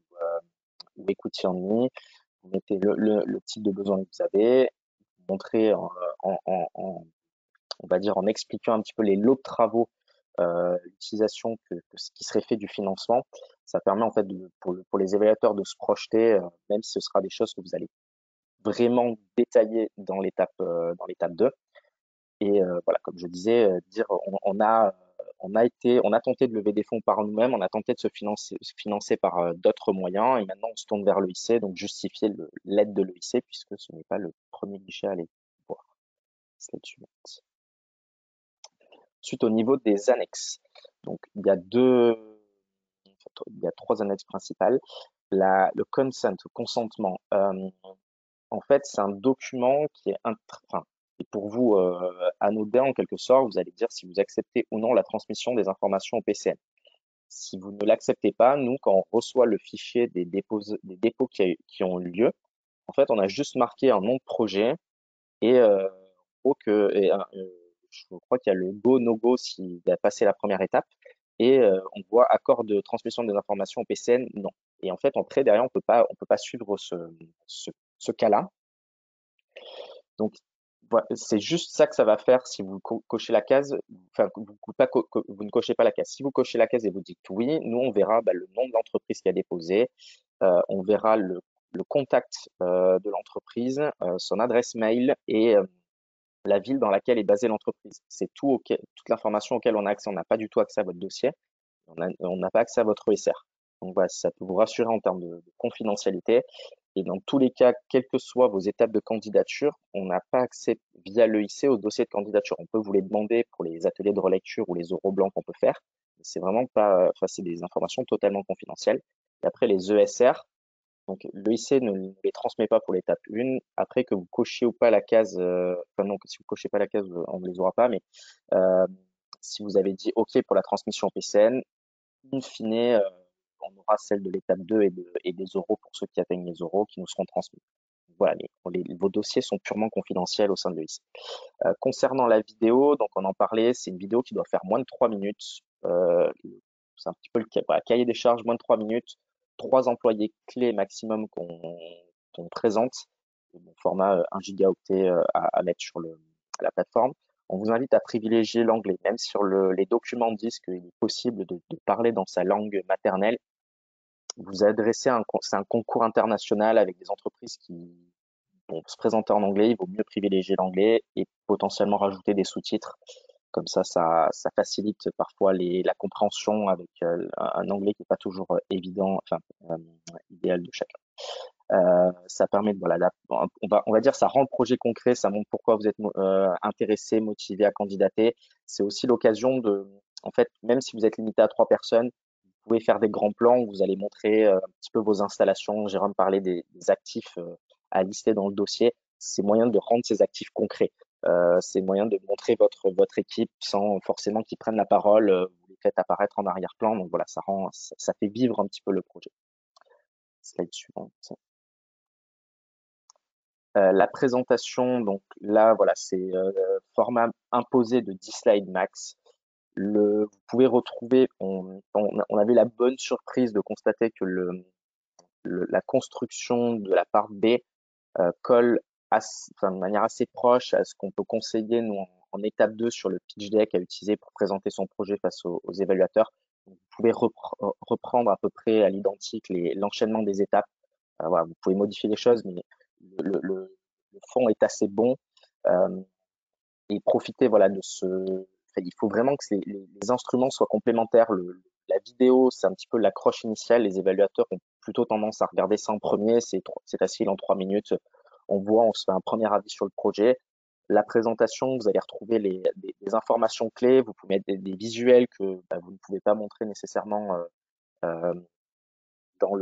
ou Equity Only. Vous mettez le type de besoin que vous avez, vous montrez on va dire en expliquant un petit peu les lots de travaux, l'utilisation ce qui serait fait du financement. Ça permet en fait pour les évaluateurs de se projeter, même si ce sera des choses que vous allez vraiment détailler dans l'étape 2. Et voilà, comme je disais, dire on a tenté de lever des fonds par nous-mêmes, on a tenté de se financer par d'autres moyens, et maintenant on se tourne vers l'EIC, donc justifier l'aide de l'EIC puisque ce n'est pas le premier guichet à aller voir. Slide suivante. Ensuite, au niveau des annexes, donc il y a trois annexes principales. Le consent, le consentement, en fait, c'est un document qui est pour vous anodin en quelque sorte. Vous allez dire si vous acceptez ou non la transmission des informations au PCN. Si vous ne l'acceptez pas, nous, quand on reçoit le fichier des dépôts qui ont eu lieu, en fait, on a juste marqué un nom de projet et je crois qu'il y a le go, no go s'il a passé la première étape. Et on voit accord de transmission des informations au PCN, non. Et en fait, après, derrière, on peut pas suivre ce cas-là. Donc, voilà, c'est juste ça que ça va faire si vous cochez la case, enfin, vous ne cochez pas la case. Si vous cochez la case et vous dites oui, nous, on verra le nom de l'entreprise qui a déposé, on verra le contact de l'entreprise, son adresse mail et la ville dans laquelle est basée l'entreprise. C'est toute l'information auquel on a accès. On n'a pas du tout accès à votre dossier. On n'a pas accès à votre ESR. Donc voilà, ça peut vous rassurer en termes de confidentialité. Et dans tous les cas, quelles que soient vos étapes de candidature, on n'a pas accès via l'EIC au dossier de candidature. On peut vous les demander pour les ateliers de relecture ou les oraux blancs qu'on peut faire. C'est vraiment pas, enfin, c'est des informations totalement confidentielles. Et après, les ESR, donc l'EIC ne les transmet pas pour l'étape 1. Après que vous cochiez ou pas la case, enfin non, si vous cochez pas la case, on ne les aura pas, mais euh, si vous avez dit OK pour la transmission au PCN, in fine, on aura celle de l'étape 2 et des oraux pour ceux qui atteignent les oraux qui nous seront transmis. Voilà, vos dossiers sont purement confidentiels au sein de l'EIC. Concernant la vidéo, donc on en parlait, c'est une vidéo qui doit faire moins de 3 minutes. C'est un petit peu le cahier des charges, moins de 3 minutes. 3 employés clés maximum qu'on présente. Bon, format 1 gigaoctet à mettre sur la plateforme. On vous invite à privilégier l'anglais, même sur les documents disent qu'il est possible de parler dans sa langue maternelle. Vous adressez c'est un concours international avec des entreprises qui vont se présenter en anglais. Il vaut mieux privilégier l'anglais et potentiellement rajouter des sous-titres. Comme ça facilite parfois la compréhension avec un anglais qui n'est pas toujours évident, enfin idéal de chacun. Ça permet de voilà, on va dire ça rend le projet concret, ça montre pourquoi vous êtes intéressé, motivé à candidater. C'est aussi l'occasion en fait, même si vous êtes limité à 3 personnes, vous pouvez faire des grands plans où vous allez montrer un petit peu vos installations. Jérôme parlait des actifs à lister dans le dossier. C'est moyen de rendre ces actifs concrets. C'est moyen de montrer votre équipe sans forcément qu'ils prennent la parole. Vous les faites apparaître en arrière-plan. Donc voilà, ça fait vivre un petit peu le projet. Slide suivante. La présentation, donc là, voilà, c'est format imposé de 10 slides max. Vous pouvez retrouver, on avait la bonne surprise de constater que la construction de la part B colle de manière assez proche à ce qu'on peut conseiller nous en étape 2 sur le pitch deck à utiliser pour présenter son projet face aux évaluateurs. Donc, vous pouvez reprendre à peu près à l'identique l'enchaînement des étapes. Voilà, vous pouvez modifier les choses, mais le fond est assez bon. Et profiter voilà de il faut vraiment que les instruments soient complémentaires. La vidéo, c'est un petit peu l'accroche initiale. Les évaluateurs ont plutôt tendance à regarder ça en premier. C'est facile, en 3 minutes. On voit, on se fait un premier avis sur le projet. La présentation, vous allez retrouver des informations clés. Vous pouvez mettre des visuels que vous ne pouvez pas montrer nécessairement euh, dans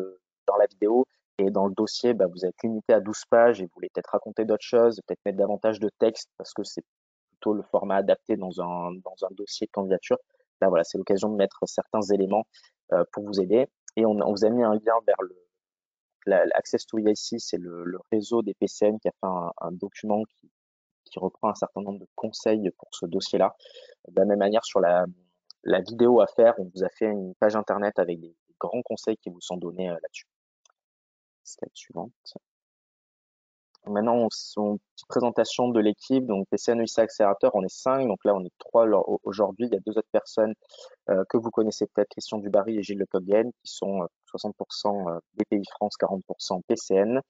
la vidéo. Et dans le dossier, vous êtes limité à 12 pages et vous voulez peut-être raconter d'autres choses, peut-être mettre davantage de texte parce que c'est plutôt le format adapté dans un dossier de candidature. Là, voilà, c'est l'occasion de mettre certains éléments pour vous aider. Et on vous a mis un lien vers Access to EIC, c'est le réseau des PCN qui a fait un document qui reprend un certain nombre de conseils pour ce dossier-là. De la même manière, sur la vidéo à faire, on vous a fait une page internet avec des grands conseils qui vous sont donnés là-dessus. Slide suivante. Maintenant, une petite présentation de l'équipe. Donc, PCN EIC Accélérateur, on est 5. Donc là, on est 3 aujourd'hui. Il y a 2 autres personnes que vous connaissez peut-être, Christian Dubarry et Gilles Lecoq-Gaine, qui sont 60% BPI France, 40% PCN.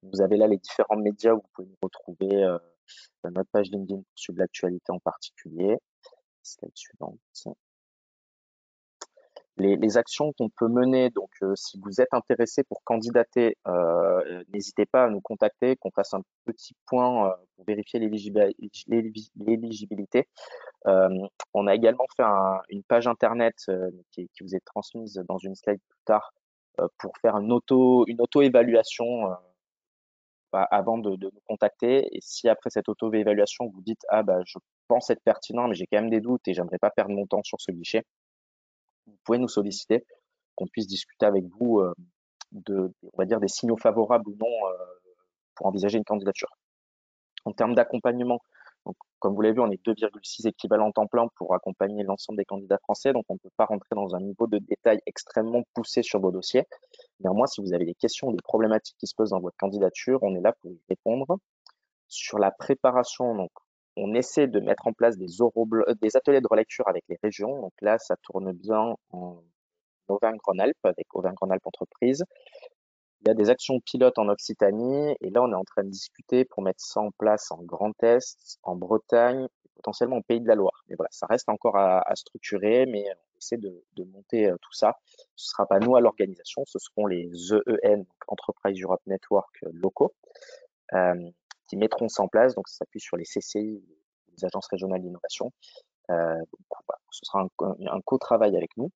Vous avez là les différents médias où vous pouvez nous retrouver, notre page LinkedIn pour suivre l'actualité en particulier. Slide suivante. Les actions qu'on peut mener, donc si vous êtes intéressé pour candidater, n'hésitez pas à nous contacter, qu'on fasse un petit point pour vérifier l'éligibilité. On a également fait une page internet qui vous est transmise dans une slide plus tard pour faire une auto-évaluation avant de nous contacter. Et si après cette auto-évaluation, vous dites je pense être pertinent, mais j'ai quand même des doutes et j'aimerais pas perdre mon temps sur ce guichet, vous pouvez nous solliciter, qu'on puisse discuter avec vous on va dire, des signaux favorables ou non pour envisager une candidature. En termes d'accompagnement, donc, comme vous l'avez vu, on est 2,6 équivalents temps plein pour accompagner l'ensemble des candidats français, donc on ne peut pas rentrer dans un niveau de détail extrêmement poussé sur vos dossiers. Néanmoins, si vous avez des questions ou des problématiques qui se posent dans votre candidature, on est là pour y répondre. Sur la préparation, donc, on essaie de mettre en place des ateliers de relecture avec les régions. Donc là, ça tourne bien en Auvergne-Rhône-Alpes avec Auvergne-Rhône-Alpes Entreprises. Il y a des actions pilotes en Occitanie et là, on est en train de discuter pour mettre ça en place en Grand Est, en Bretagne, et potentiellement au Pays de la Loire. Mais voilà, ça reste encore à structurer, mais on essaie de monter tout ça. Ce ne sera pas nous à l'organisation, ce seront les EEN, donc Enterprise Europe Network locaux, qui mettront ça en place. Donc, ça s'appuie sur les CCI, les agences régionales d'innovation. Ce sera un co-travail avec nous.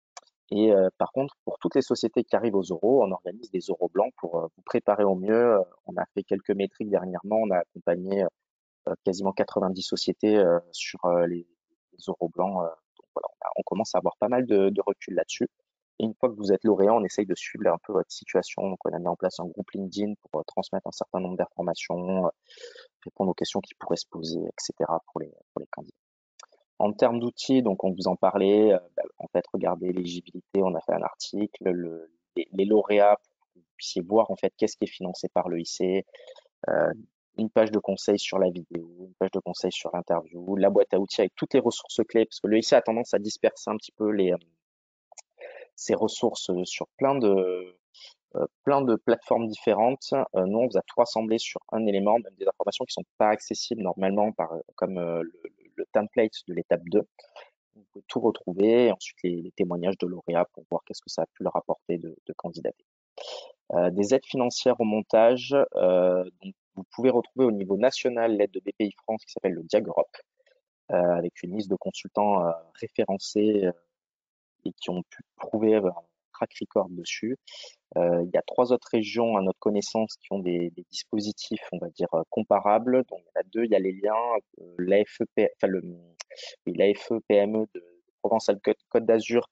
Et par contre, pour toutes les sociétés qui arrivent aux euros, on organise des euros blancs pour vous préparer au mieux. On a fait quelques métriques dernièrement. On a accompagné quasiment 90 sociétés sur les euros blancs. Donc voilà, on commence à avoir pas mal de recul là-dessus. Et une fois que vous êtes lauréat, on essaye de suivre un peu votre situation. Donc on a mis en place un groupe LinkedIn pour transmettre un certain nombre d'informations, répondre aux questions qui pourraient se poser, etc. pour les candidats. En termes d'outils, donc on vous en parlait, en fait, regardez l'éligibilité, on a fait un article, les lauréats, pour que vous puissiez voir en fait qu'est-ce qui est financé par l'EIC, une page de conseils sur la vidéo, une page de conseils sur l'interview, la boîte à outils avec toutes les ressources clés, parce que l'EIC a tendance à disperser un petit peu ses ressources sur plein de plateformes différentes. Nous, on vous a tout rassemblé sur un élément, même des informations qui sont pas accessibles normalement comme le template de l'étape 2. Vous pouvez tout retrouver, et ensuite les témoignages de lauréats pour voir qu'est-ce que ça a pu leur apporter de candidater. Des aides financières au montage, donc vous pouvez retrouver au niveau national l'aide de BPI France qui s'appelle le Diagroup, avec une liste de consultants référencés et qui ont pu prouver un track record dessus. Il y a 3 autres régions à notre connaissance qui ont des dispositifs, on va dire, comparables. Donc, il y en a 2, il y a les liens, l'AFE PME de Provence-Alpes-Côte d'Azur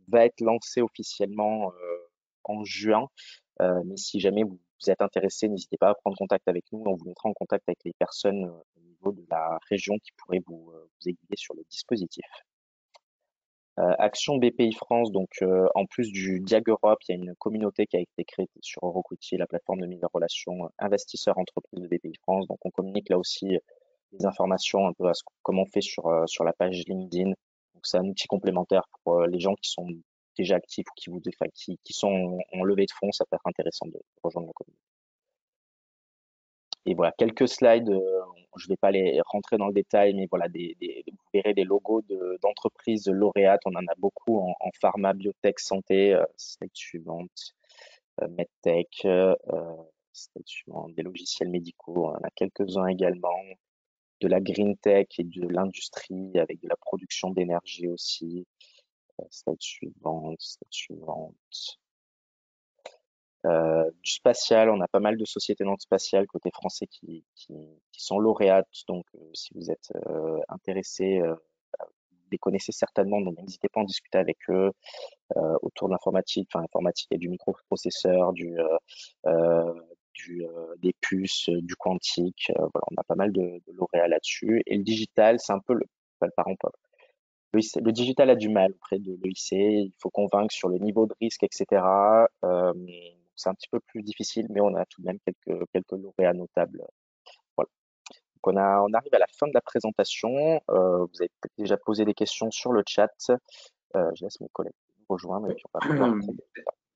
va être lancé officiellement en juin. Mais si jamais vous êtes intéressé, n'hésitez pas à prendre contact avec nous. On vous mettra en contact avec les personnes au niveau de la région qui pourraient vous aiguiller sur le dispositif. Action BPI France, donc en plus du Diag Europe, il y a une communauté qui a été créée sur Eurocoutil, la plateforme de mise en relation investisseurs-entreprises de BPI France. Donc on communique là aussi des informations un peu à comme on fait sur la page LinkedIn. Donc c'est un outil complémentaire pour les gens qui sont déjà actifs ou qui sont en levée de fonds. Ça peut être intéressant de rejoindre la communauté. Et voilà, quelques slides, je ne vais pas les rentrer dans le détail, mais voilà, vous verrez des logos d'entreprises lauréates. On en a beaucoup en pharma, biotech, santé. Slide suivante, medtech, slide suivante, des logiciels médicaux. On en a quelques-uns également. De la green tech et de l'industrie avec de la production d'énergie aussi. Slide suivante, slide suivante. Du spatial, on a pas mal de sociétés dans le spatial côté français qui sont lauréates. Donc, si vous êtes intéressé, vous les connaissez certainement, donc n'hésitez pas à en discuter avec eux autour de l'informatique. Enfin, l'informatique, il y a du microprocesseur, des puces, du quantique. Voilà, on a pas mal de lauréats là-dessus. Et le digital, c'est un peu pas le parent pauvre. Le digital a du mal auprès de l'EIC. Il faut convaincre sur le niveau de risque, etc. C'est un petit peu plus difficile, mais on a tout de même quelques lauréats notables. Voilà. Donc on arrive à la fin de la présentation. Vous avez peut-être déjà posé des questions sur le chat. Je laisse mes collègues nous rejoindre et puis on va pouvoir prendre.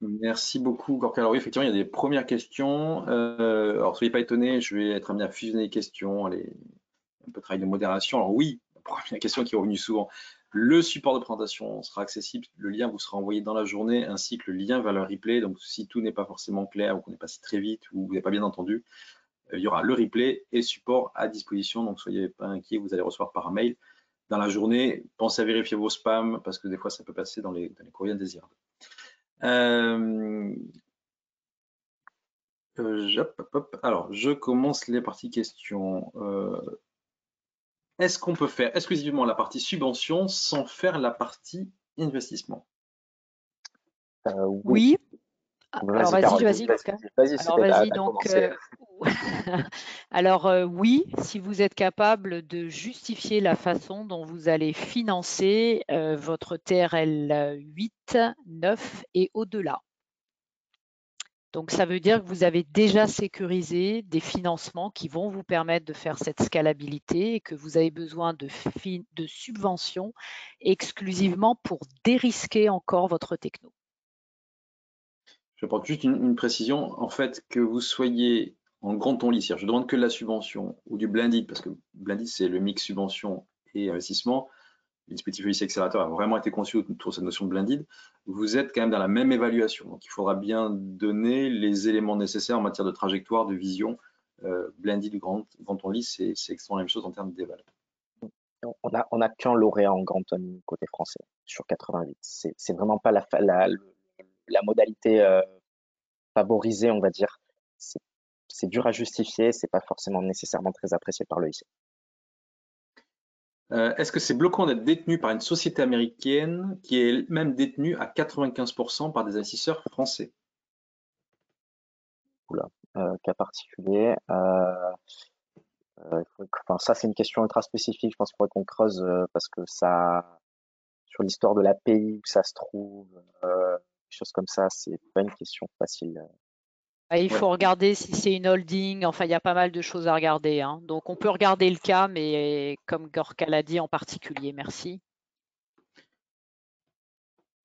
Merci beaucoup, Gorka. Alors oui, effectivement, il y a des premières questions. Alors, soyez pas étonnés, je vais être amené à fusionner les questions, un peu de travail de modération. Alors oui, la première question qui est revenue souvent. Le support de présentation sera accessible, le lien vous sera envoyé dans la journée, ainsi que le lien vers le replay. Donc, si tout n'est pas forcément clair ou qu'on n'est pas si très vite ou vous n'avez pas bien entendu, il y aura le replay et le support à disposition. Donc, soyez pas inquiets, vous allez recevoir par mail dans la journée. Pensez à vérifier vos spams parce que des fois, ça peut passer dans les courriers indésirables. Alors, je commence les parties questions. Est-ce qu'on peut faire exclusivement la partie subvention sans faire la partie investissement? Oui. Alors vas-y, Vas-y, alors vas-y donc. Alors oui, si vous êtes capable de justifier la façon dont vous allez financer votre TRL 8, 9 et au-delà. Donc, ça veut dire que vous avez déjà sécurisé des financements qui vont vous permettre de faire cette scalabilité et que vous avez besoin de subventions exclusivement pour dérisquer encore votre techno. Je porte juste une précision. En fait, que vous soyez en grand only, c'est-à-dire je demande que de la subvention ou du blended, parce que blended, c'est le mix subvention et investissement. Le dispositif EIC Accelerator a vraiment été conçu autour de cette notion de blended. Vous êtes quand même dans la même évaluation. Donc, il faudra bien donner les éléments nécessaires en matière de trajectoire, de vision. Blended, grand only, c'est exactement la même chose en termes d'éval. On a qu'un lauréat en grand only côté français sur 88. C'est vraiment pas la modalité favorisée, on va dire. C'est dur à justifier, c'est pas forcément nécessairement très apprécié par l'EIC. Est-ce que c'est bloquant d'être détenu par une société américaine qui est même détenue à 95% par des investisseurs français? Oula, cas particulier. Enfin, ça, c'est une question ultra spécifique. Je pense qu'il faudrait qu'on creuse parce que ça, sur l'histoire de l'API, où ça se trouve, des choses comme ça, c'est pas une question facile. Il faut regarder si c'est une holding. Enfin, il y a pas mal de choses à regarder, hein. Donc, on peut regarder le cas, mais comme Gorka l'a dit en particulier. Merci.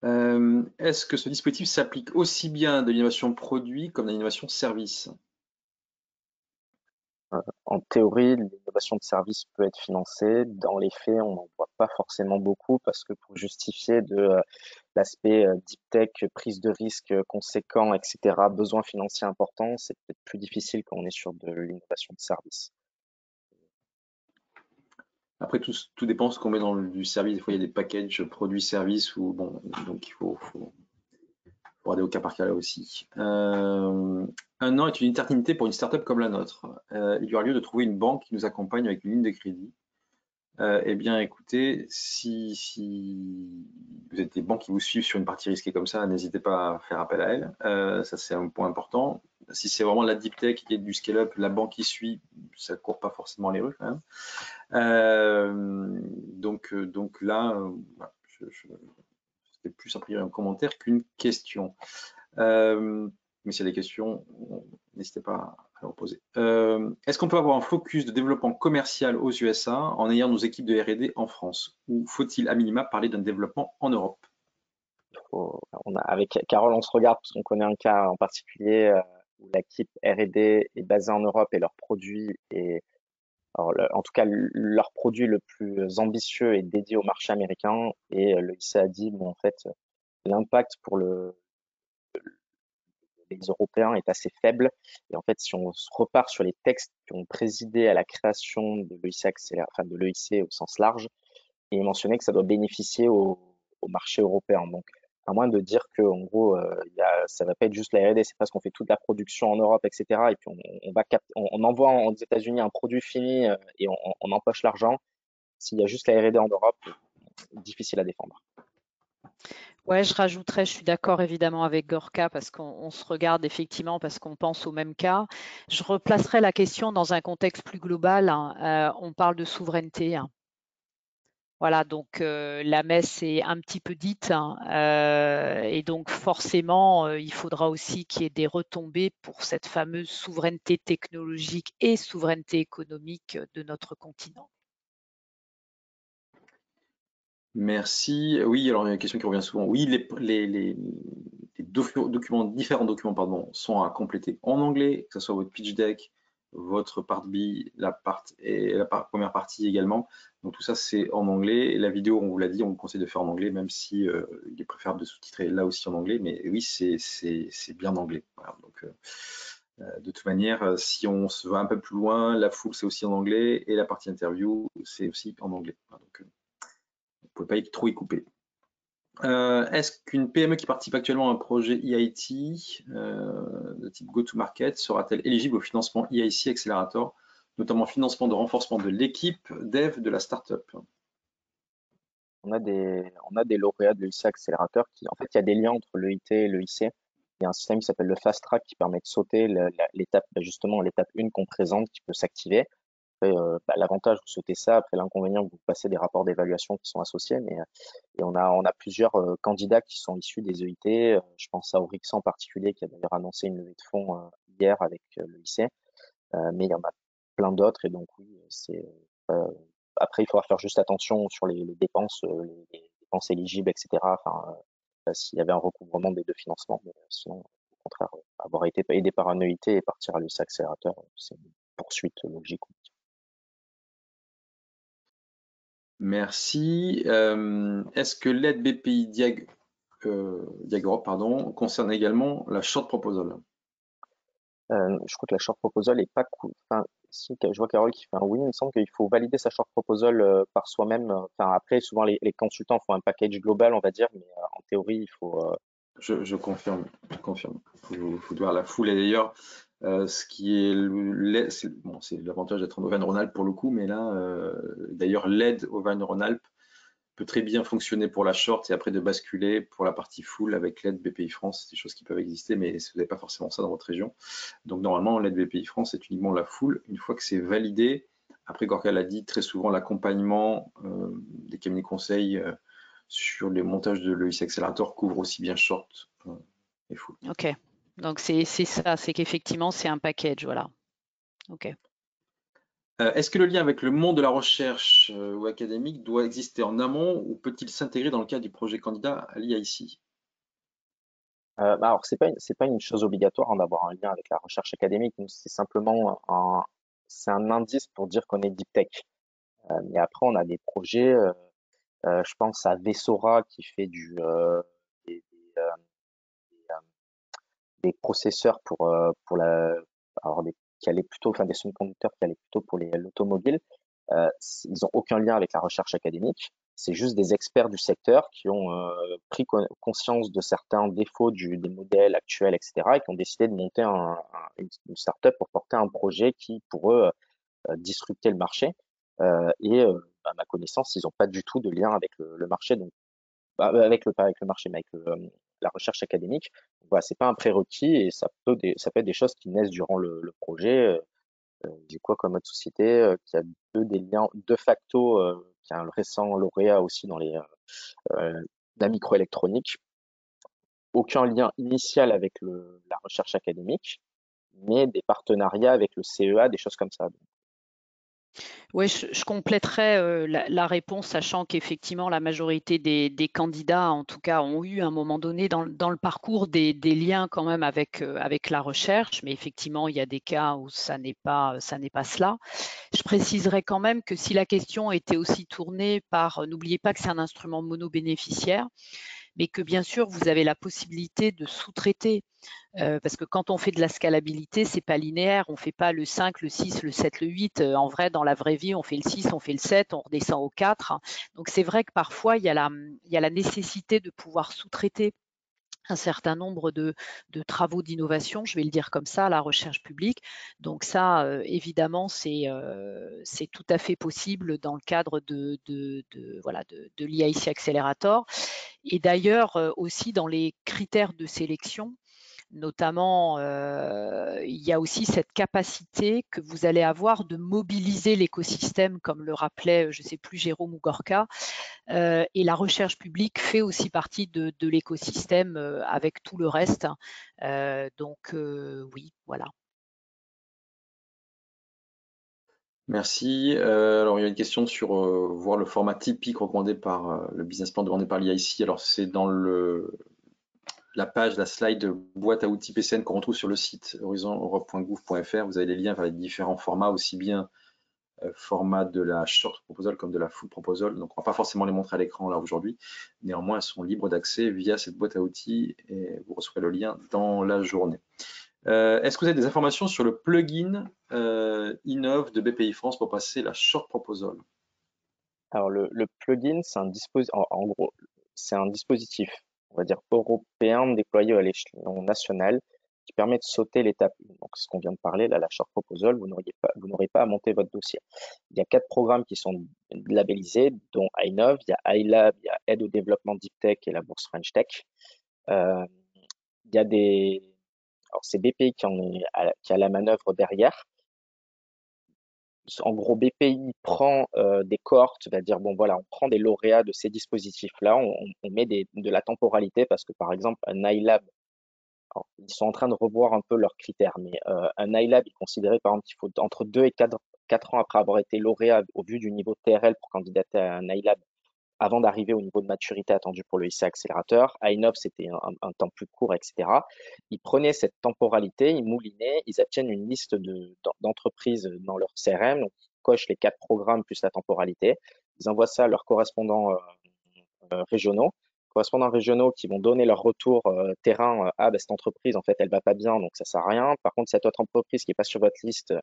Est-ce que ce dispositif s'applique aussi bien de l'innovation produit comme de l'innovation service? En théorie, l'innovation de service peut être financée. Dans les faits, on n'en voit pas forcément beaucoup parce que pour justifier de l'aspect deep tech, prise de risque conséquent, etc., besoin financier important, c'est peut-être plus difficile quand on est sur de l'innovation de service. Après, tout dépend de ce qu'on met dans du service. Des fois, il y a des packages produits-services où, bon, donc il faut regarder au cas par cas là aussi. Un an est une éternité pour une startup comme la nôtre. Il y aura lieu de trouver une banque qui nous accompagne avec une ligne de crédit. Eh bien, écoutez, si vous êtes des banques qui vous suivent sur une partie risquée comme ça, n'hésitez pas à faire appel à elles. Ça, c'est un point important. Si c'est vraiment de la deep tech et du scale-up, la banque qui suit, ça court pas forcément les rues quand même. Donc là, voilà, c'était plus a priori un commentaire qu'une question. Mais s'il y a des questions, n'hésitez pas à leur poser. Est-ce qu'on peut avoir un focus de développement commercial aux USA en ayant nos équipes de R&D en France? Ou faut-il à minima parler d'un développement en Europe? Avec Carole, on se regarde parce qu'on connaît un cas en particulier où l'équipe R&D est basée en Europe et leur produit est, alors, en tout cas, leur produit le plus ambitieux est dédié au marché américain et le lycée a dit, bon, en fait, l'impact pour les Européens est assez faible. Et en fait, si on se repart sur les textes qui ont présidé à la création de l'EIC, enfin de l'EIC au sens large, et mentionné que ça doit bénéficier au marché européen. Donc, à moins de dire que, en gros, ça va pas être juste la R&D, c'est parce qu'on fait toute la production en Europe, etc. Et puis on envoie aux États-Unis un produit fini et on empoche l'argent. S'il y a juste la R&D en Europe, difficile à défendre. Ouais, je rajouterais, je suis d'accord évidemment avec Gorka parce qu'on se regarde effectivement parce qu'on pense au même cas. Je replacerai la question dans un contexte plus global, hein. On parle de souveraineté, hein. Voilà, donc la messe est un petit peu dite, hein, et donc forcément, il faudra aussi qu'il y ait des retombées pour cette fameuse souveraineté technologique et souveraineté économique de notre continent. Merci. Oui, alors il y a une question qui revient souvent. Oui, les documents, différents documents, pardon, sont à compléter en anglais, que ce soit votre pitch deck, votre part B, première partie également. Donc tout ça, c'est en anglais. Et la vidéo, on vous l'a dit, on vous conseille de faire en anglais, même si il est préférable de sous-titrer là aussi en anglais. Mais oui, c'est bien anglais. Voilà, donc, de toute manière, si on se va un peu plus loin, la foule, c'est aussi en anglais, et la partie interview, c'est aussi en anglais. Voilà, donc, vous ne pouvez pas trop y couper. Est-ce qu'une PME qui participe actuellement à un projet EIT de type go-to-market sera-t-elle éligible au financement EIC Accelerator, notamment financement de renforcement de l'équipe dev de la startup? On a des lauréats de l'EIC Accélérateur qui, en fait, il y a des liens entre l'EIT et l'EIC. Il y a un système qui s'appelle le Fast Track qui permet de sauter l'étape, justement, l'étape 1 qu'on présente qui peut s'activer. Après, l'avantage, vous sautez ça. Après, l'inconvénient, vous passez des rapports d'évaluation qui sont associés. Et on a plusieurs candidats qui sont issus des EIT. Je pense à Orix en particulier, qui a d'ailleurs annoncé une levée de fonds hier avec le lycée. Mais il y en a plein d'autres. Et donc, oui, après, il faudra faire juste attention sur les dépenses, les dépenses éligibles, etc. Enfin, s'il y avait un recouvrement des deux financements. Mais sinon, au contraire, avoir été aidé par un EIT et partir à l'US Accélérateur, c'est une poursuite logique. Merci. Est-ce que l'aide BPI Diag Europe, pardon, concerne également la short proposal? Je crois que la short proposal est pas cool. Enfin, si, je vois Carole qui fait un oui. Il me semble qu'il faut valider sa short proposal par soi-même. Enfin, après, souvent les consultants font un package global, on va dire, mais en théorie, il faut. Je confirme, je confirme. Faut voir la foule. Et d'ailleurs, ce qui est, c'est l'avantage d'être en Auvergne-Rhône-Alpes pour le coup, mais là, d'ailleurs, l'aide Auvergne-Rhône-Alpes peut très bien fonctionner pour la short et après de basculer pour la partie full avec l'aide BPI France. C'est des choses qui peuvent exister, mais vous n'avez pas forcément ça dans votre région. Donc normalement, l'aide BPI France, c'est uniquement la full. Une fois que c'est validé, après, Gorka l'a dit, très souvent, l'accompagnement des cabinets conseils sur les montages de l'EIC Accelerator couvre aussi bien short et full. Ok, donc c'est ça, c'est qu'effectivement c'est un package, voilà. Ok. Est-ce que le lien avec le monde de la recherche ou académique doit exister en amont ou peut-il s'intégrer dans le cadre du projet candidat à l'IIC? Alors, c'est pas une chose obligatoire d'avoir un lien avec la recherche académique. C'est simplement c'est un indice pour dire qu'on est deep tech. Mais après, on a des projets. Je pense à Vessora qui fait des processeurs qui allaient plutôt, enfin des semi-conducteurs qui allaient plutôt pour l'automobile. Ils ont aucun lien avec la recherche académique. C'est juste des experts du secteur qui ont pris conscience de certains défauts des modèles actuels, etc., et qui ont décidé de monter une startup pour porter un projet qui, pour eux, disrupter le marché. à ma connaissance, ils n'ont pas du tout de lien avec le marché, donc avec pas avec le marché, mais avec la recherche académique. Donc, voilà, c'est pas un prérequis et ça peut être des choses qui naissent durant le projet. J'ai quoi comme autre société qui a des liens de facto, qui a un récent lauréat aussi dans la microélectronique. Aucun lien initial avec la recherche académique, mais des partenariats avec le CEA, des choses comme ça. Oui, je compléterai la réponse, sachant qu'effectivement, la majorité des candidats, en tout cas, ont eu à un moment donné dans le parcours des liens quand même avec la recherche, mais effectivement, il y a des cas où ça n'est pas cela. Je préciserai quand même que si la question était aussi tournée par, n'oubliez pas que c'est un instrument monobénéficiaire, mais que bien sûr, vous avez la possibilité de sous-traiter. Parce que quand on fait de la scalabilité, c'est pas linéaire. On fait pas le 5, le 6, le 7, le 8. En vrai, dans la vraie vie, on fait le 6, on fait le 7, on redescend au 4. Donc c'est vrai que parfois, il y a la nécessité de pouvoir sous-traiter un certain nombre de travaux d'innovation, je vais le dire comme ça, à la recherche publique. Donc ça, évidemment, c'est tout à fait possible dans le cadre de l'IIC Accelerator. Et d'ailleurs, aussi dans les critères de sélection, notamment, il y a aussi cette capacité que vous allez avoir de mobiliser l'écosystème, comme le rappelait, je ne sais plus, Jérôme ou Gorka. Et la recherche publique fait aussi partie de l'écosystème avec tout le reste. Donc, oui, voilà. Merci. Alors, il y a une question sur voir le format typique recommandé par le business plan demandé par l'IIC. Alors, c'est dans la page, la slide boîte à outils PCN qu'on retrouve sur le site horizoneurope.gouv.fr. Vous avez les liens vers les différents formats, aussi bien format de la short proposal comme de la full proposal. Donc, on ne va pas forcément les montrer à l'écran là aujourd'hui. Néanmoins, elles sont libres d'accès via cette boîte à outils et vous recevrez le lien dans la journée. Est-ce que vous avez des informations sur le plugin Innov de BPI France pour passer la short proposal? Alors le plugin, en gros, c'est un dispositif, on va dire européen déployé à l'échelon national qui permet de sauter l'étape 1. Donc ce qu'on vient de parler, là, la short proposal, vous n'aurez pas à monter votre dossier. Il y a 4 programmes qui sont labellisés, dont iNov, il y a iLab, il y a Aide au développement Deep Tech et la bourse French Tech. Il y a alors c'est BPI qui a la manœuvre derrière. En gros, BPI prend des cohortes, va dire, bon voilà, on prend des lauréats de ces dispositifs-là, on met de la temporalité parce que par exemple, un iLab, alors, ils sont en train de revoir un peu leurs critères, mais un iLab est considéré par exemple qu'il faut entre 2 et 4 ans après avoir été lauréat au vu du niveau TRL pour candidater à un iLab avant d'arriver au niveau de maturité attendu pour le IC accélérateur. iNov, c'était un temps plus court, etc. Ils prenaient cette temporalité, ils moulinaient, ils obtiennent une liste d'entreprises dans leur CRM, donc ils cochent les 4 programmes plus la temporalité. Ils envoient ça à leurs correspondants régionaux. Correspondants régionaux qui vont donner leur retour terrain. Ah, ben, cette entreprise, en fait, elle va pas bien, donc ça sert à rien. Par contre, cette autre entreprise qui est pas sur votre liste,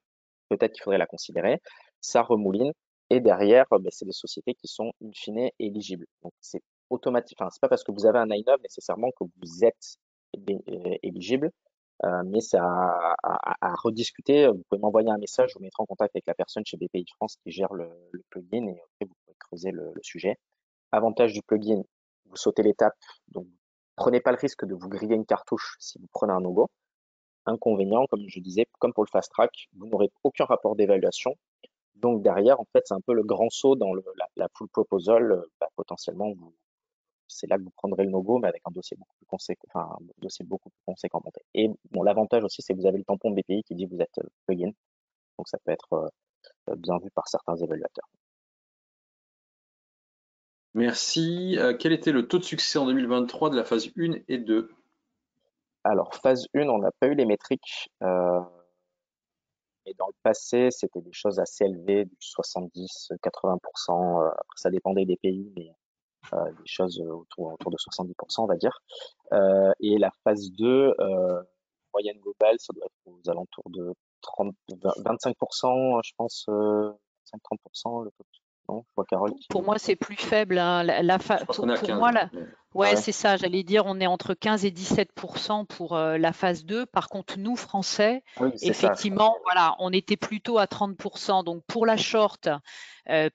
peut-être qu'il faudrait la considérer. Ça remouline. Et derrière, ben, c'est des sociétés qui sont in fine éligibles. Donc c'est automatique. Enfin, c'est pas parce que vous avez un INOV nécessairement que vous êtes éligible, mais c'est à rediscuter. Vous pouvez m'envoyer un message, je vous mettrai en contact avec la personne chez BPI France qui gère le plugin et après vous pouvez creuser le sujet. Avantage du plugin, vous sautez l'étape, donc prenez pas le risque de vous griller une cartouche si vous prenez un no-go. Inconvénient, comme je disais, comme pour le fast track, vous n'aurez aucun rapport d'évaluation. Donc derrière, en fait, c'est un peu le grand saut dans la full proposal. Potentiellement, c'est là que vous prendrez le no-go, mais avec un dossier beaucoup plus conséquent, enfin, un dossier beaucoup plus conséquent monté. Et bon, l'avantage aussi, c'est que vous avez le tampon de BPI qui dit que vous êtes plugin. Donc ça peut être bien vu par certains évaluateurs. Merci. Quel était le taux de succès en 2023 de la phase 1 et 2? Alors, phase 1, on n'a pas eu les métriques. Mais dans le passé, c'était des choses assez élevées, du 70-80%. Après, ça dépendait des pays, mais des choses autour de 70%, on va dire. Et la phase 2, moyenne globale, ça doit être aux alentours de 25%, je pense, 25-30%. Non, je vois Carole qui... Pour moi, c'est plus faible. Hein. Je pense qu'on est à 15. Moi, Ouais, ouais. c'est ça, j'allais dire, on est entre 15 et 17% pour la phase 2. Par contre, nous, Français, Ah oui, c'est ça, je effectivement, pensais. voilà, on était plutôt à 30%. Donc, pour la short,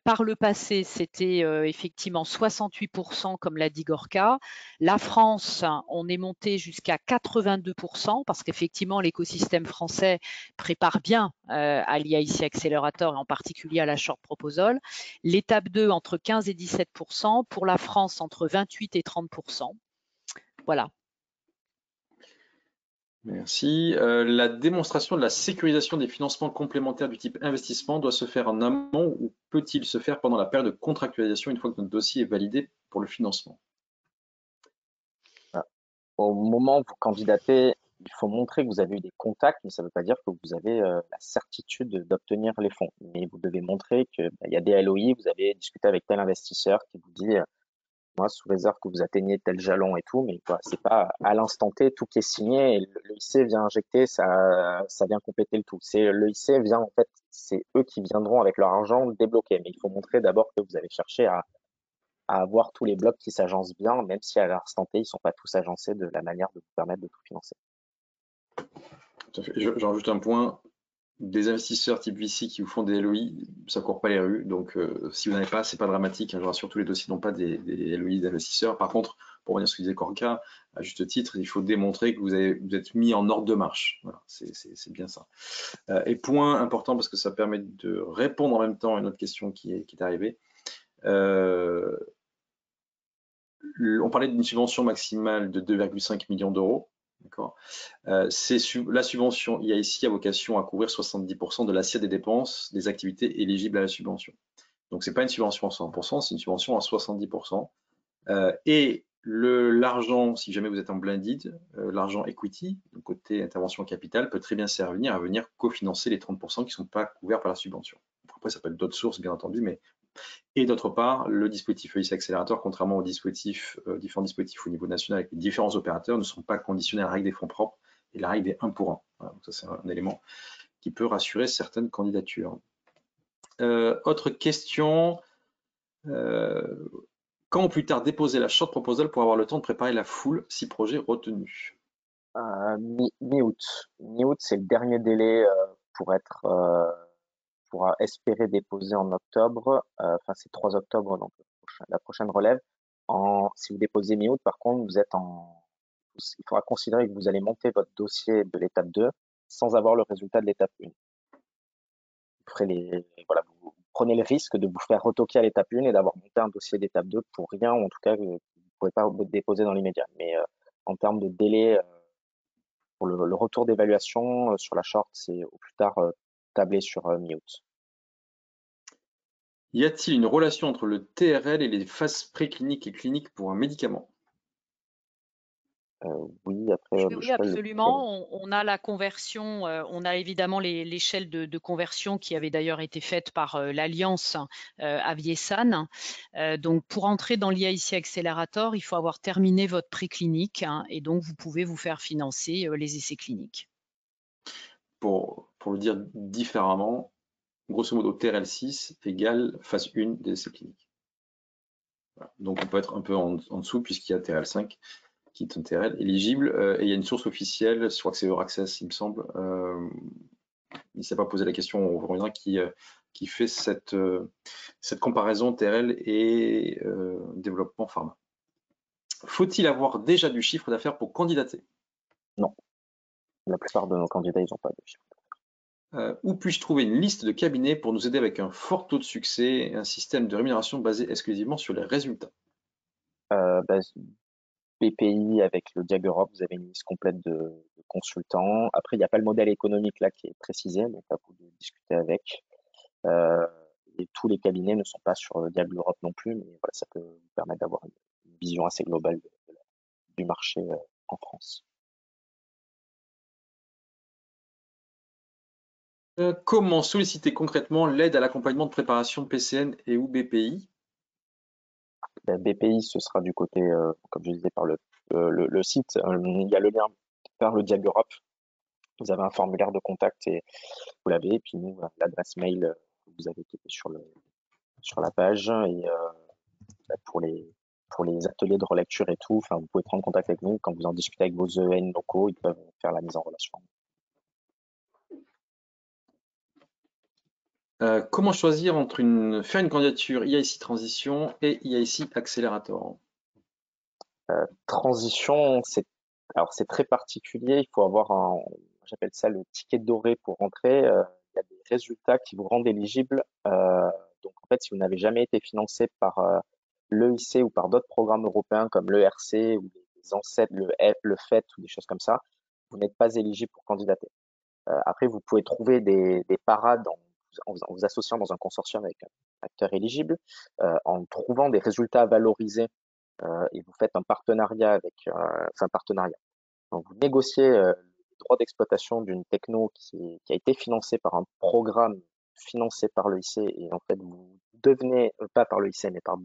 par le passé, c'était effectivement 68%, comme l'a dit Gorka. La France, on est monté jusqu'à 82%, parce qu'effectivement, l'écosystème français prépare bien à l'IIC Accelerator et en particulier à la short proposal. L'étape 2, entre 15 et 17%. Pour la France, entre 28 et 30%. Voilà. Merci. La démonstration de la sécurisation des financements complémentaires du type investissement doit se faire en amont ou peut-il se faire pendant la période de contractualisation une fois que notre dossier est validé pour le financement? Voilà. Au moment où vous candidatez, il faut montrer que vous avez eu des contacts, mais ça ne veut pas dire que vous avez la certitude d'obtenir les fonds. Mais vous devez montrer que il y a des LOI, vous avez discuté avec tel investisseur qui vous dit moi, sous réserve que vous atteigniez tel jalon et tout, mais voilà, c'est pas à l'instant T tout qui est signé et l'EIC vient injecter, ça vient compléter le tout. C'est l'EIC vient en fait, c'est eux qui viendront avec leur argent le débloquer, mais il faut montrer d'abord que vous avez cherché à avoir tous les blocs qui s'agencent bien, même si à l'instant T ils sont pas tous agencés de la manière de vous permettre de tout financer. Tout à fait. J'en rajoute un point. Des investisseurs type VC qui vous font des LOI, ça court pas les rues. Donc, si vous n'en avez pas, c'est pas dramatique. Je vous rassure, tous les dossiers n'ont pas des LOI d'investisseurs. Par contre, pour revenir à ce que disait Korka, à juste titre, il faut démontrer que vous êtes mis en ordre de marche. Voilà, c'est bien ça. Et point important, parce que ça permet de répondre en même temps à une autre question qui est arrivée. On parlait d'une subvention maximale de 2,5 millions d'euros. D'accord. La subvention IIC a vocation à couvrir 70% de l'assiette des dépenses des activités éligibles à la subvention. Donc, ce n'est pas une subvention à 100%, c'est une subvention à 70%. Et l'argent, si jamais vous êtes en blended, l'argent equity, donc côté intervention capital, peut très bien servir à venir cofinancer les 30% qui ne sont pas couverts par la subvention. Après, ça peut être d'autres sources, bien entendu, mais et d'autre part, le dispositif EIC Accelerator, contrairement aux différents dispositifs au niveau national avec les différents opérateurs, ne sont pas conditionnés à la règle des fonds propres et la règle des 1 pour 1. Voilà, donc ça, c'est un élément qui peut rassurer certaines candidatures. Autre question. Quand au plus tard déposer la short proposal pour avoir le temps de préparer la full si projet retenu? Mi-août. Mi-août, c'est le dernier délai pour être pour espérer déposer en octobre. Enfin, c'est 3 octobre, donc la prochaine relève. Si vous déposez mi-août, par contre, il faudra considérer que vous allez monter votre dossier de l'étape 2 sans avoir le résultat de l'étape 1. Voilà, vous prenez le risque de vous faire retoquer à l'étape 1 et d'avoir monté un dossier d'étape 2 pour rien, ou en tout cas, vous ne pouvez pas déposer dans l'immédiat. Mais en termes de délai, pour le retour d'évaluation sur la short, c'est au plus tard tablé sur mi-août. Y a-t-il une relation entre le TRL et les phases précliniques et cliniques pour un médicament? Oui, après, Oui, absolument. On a la conversion, on a évidemment l'échelle de conversion qui avait d'ailleurs été faite par l'Alliance Aviesan. Donc, pour entrer dans l'IIC Accelerator, il faut avoir terminé votre préclinique et donc vous pouvez vous faire financer les essais cliniques. Pour le dire différemment, grosso modo, TRL6 égale phase 1 des essais cliniques. Voilà. Donc, on peut être un peu en dessous puisqu'il y a TRL5 qui est un TRL éligible et il y a une source officielle, je crois que c'est Euraccess, il me semble. Il ne s'est pas posé la question, on reviendra, qui fait cette comparaison TRL et développement pharma. Faut-il avoir déjà du chiffre d'affaires pour candidater? Non. La plupart de nos candidats, ils n'ont pas de chiffre. Où puis-je trouver une liste de cabinets pour nous aider avec un fort taux de succès et un système de rémunération basé exclusivement sur les résultats? BPI avec le Diag Europe, vous avez une liste complète de consultants. Après, il n'y a pas le modèle économique là qui est précisé, donc à vous de discuter avec. Et tous les cabinets ne sont pas sur le Diag Europe non plus, mais voilà, ça peut vous permettre d'avoir une vision assez globale du marché en France. Comment solliciter concrètement l'aide à l'accompagnement de préparation de PCN et ou BPI? BPI, ce sera du côté, comme je disais, par le site. Il y a le lien vers le Diag Europe. Vous avez un formulaire de contact et vous l'avez. Et puis nous, l'adresse mail que vous avez qui est sur la page. Et pour les pour les ateliers de relecture et tout. Enfin, vous pouvez prendre contact avec nous quand vous en discutez avec vos EN locaux, ils peuvent faire la mise en relation. Comment choisir entre faire une candidature EIC Transition et EIC Accelerator? Transition, c'est très particulier. Il faut avoir j'appelle ça le ticket doré pour rentrer. Il y a des résultats qui vous rendent éligible. Donc en fait, si vous n'avez jamais été financé par l'EIC ou par d'autres programmes européens comme l'ERC ou les ancêtres, le FET ou des choses comme ça, vous n'êtes pas éligible pour candidater. Après, vous pouvez trouver des parades en vous associant dans un consortium avec un acteur éligible, en trouvant des résultats valorisés et vous faites un partenariat un partenariat. Donc, vous négociez les droits d'exploitation d'une techno qui a été financée par un programme financé par l'EIC et en fait, vous devenez, pas par l'EIC, mais par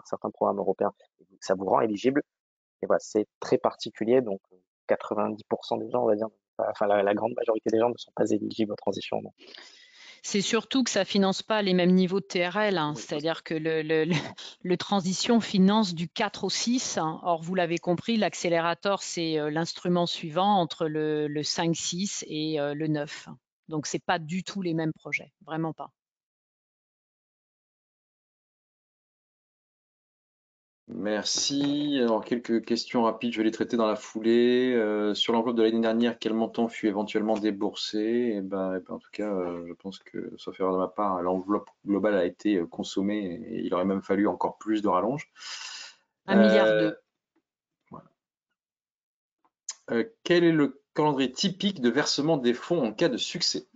certains programmes européens, ça vous rend éligible. Et voilà, c'est très particulier. Donc, 90% des gens, on va dire, enfin, la grande majorité des gens ne sont pas éligibles aux transitions. Donc. C'est surtout que ça finance pas les mêmes niveaux de TRL, hein. C'est-à-dire que le transition finance du 4 au 6. Hein. Or, vous l'avez compris, l'accélérateur, c'est l'instrument suivant entre le 5, 6 et le 9. Donc, c'est pas du tout les mêmes projets, vraiment pas. Merci. Alors, quelques questions rapides, je vais les traiter dans la foulée. Sur l'enveloppe de l'année dernière, quel montant fut éventuellement déboursé? En tout cas, je pense que, sauf erreur de ma part, l'enveloppe globale a été consommée et il aurait même fallu encore plus de rallonge. 1,2 milliard. Voilà. Quel est le calendrier typique de versement des fonds en cas de succès?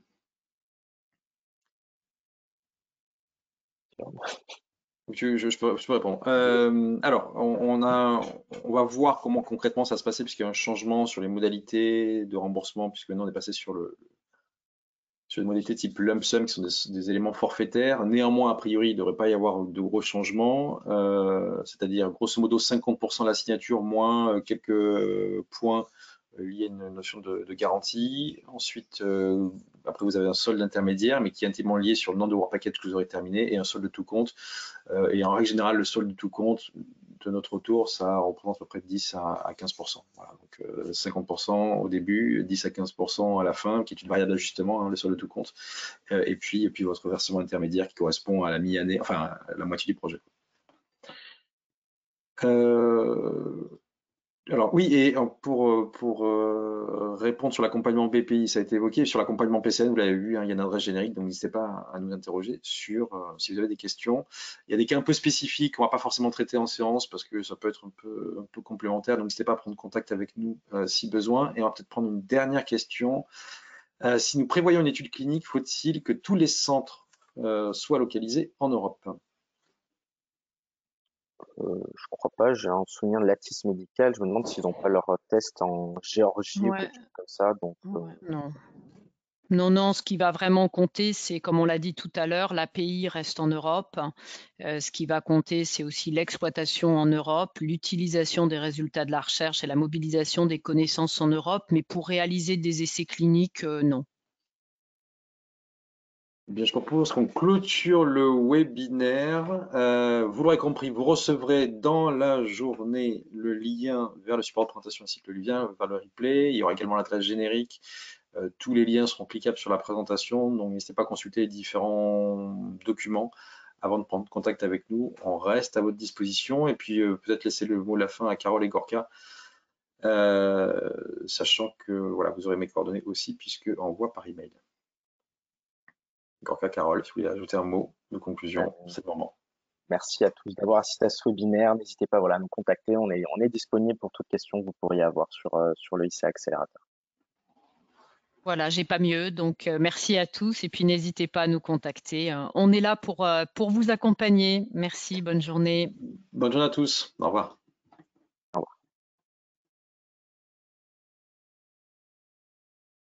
Je peux répondre. Alors, on va voir comment concrètement ça se passait, puisqu'il y a un changement sur les modalités de remboursement, puisque maintenant on est passé sur les modalités type lump sum, qui sont des éléments forfaitaires. Néanmoins, a priori, il ne devrait pas y avoir de gros changements, c'est-à-dire grosso modo 50% de la signature moins quelques points liés à une notion de garantie. Ensuite, après, vous avez un solde intermédiaire, mais qui est intimement lié sur le nombre de work packages que vous aurez terminé, et un solde de tout compte. Et en règle générale, le solde de tout compte, de notre tour, ça représente à peu près 10 à 15%. Voilà, donc 50% au début, 10 à 15% à la fin, qui est une variable d'ajustement, hein, le solde de tout compte. Et puis votre versement intermédiaire qui correspond à la mi-année, enfin à la moitié du projet. Alors oui, et pour répondre sur l'accompagnement BPI, ça a été évoqué. Sur l'accompagnement PCN, vous l'avez vu, hein, il y a une adresse générique, donc n'hésitez pas à nous interroger sur si vous avez des questions. Il y a des cas un peu spécifiques qu'on ne va pas forcément traiter en séance parce que ça peut être un peu complémentaire, donc n'hésitez pas à prendre contact avec nous si besoin. Et on va peut-être prendre une dernière question. Si nous prévoyons une étude clinique, faut-il que tous les centres soient localisés en Europe? Je crois pas, j'ai un souvenir de l'Atis médical. Je me demande s'ils n'ont pas leur test en Géorgie ou quelque chose comme ça. Donc, Non. Non, ce qui va vraiment compter, c'est, comme on l'a dit tout à l'heure, l'API reste en Europe. Ce qui va compter, c'est aussi l'exploitation en Europe, l'utilisation des résultats de la recherche et la mobilisation des connaissances en Europe. Mais pour réaliser des essais cliniques, non. Bien, je propose qu'on clôture le webinaire. Vous l'aurez compris, vous recevrez dans la journée le lien vers le support de présentation ainsi que le lien vers le replay. Il y aura également l'adresse générique. Tous les liens seront cliquables sur la présentation, donc n'hésitez pas à consulter les différents documents avant de prendre contact avec nous. On reste à votre disposition et puis peut-être laisser le mot de la fin à Carole et Gorka, sachant que voilà, vous aurez mes coordonnées aussi puisque envoi par email. Gorka, Carole, si vous voulez ajouter un mot de conclusion, c'est le moment. Merci à tous d'avoir assisté à ce webinaire. N'hésitez pas à nous contacter. On est disponible pour toutes questions que vous pourriez avoir sur le IC Accélérateur. Voilà, j'ai pas mieux. Donc, merci à tous et puis n'hésitez pas à nous contacter. On est là pour vous accompagner. Merci, bonne journée. Bonne journée à tous. Au revoir.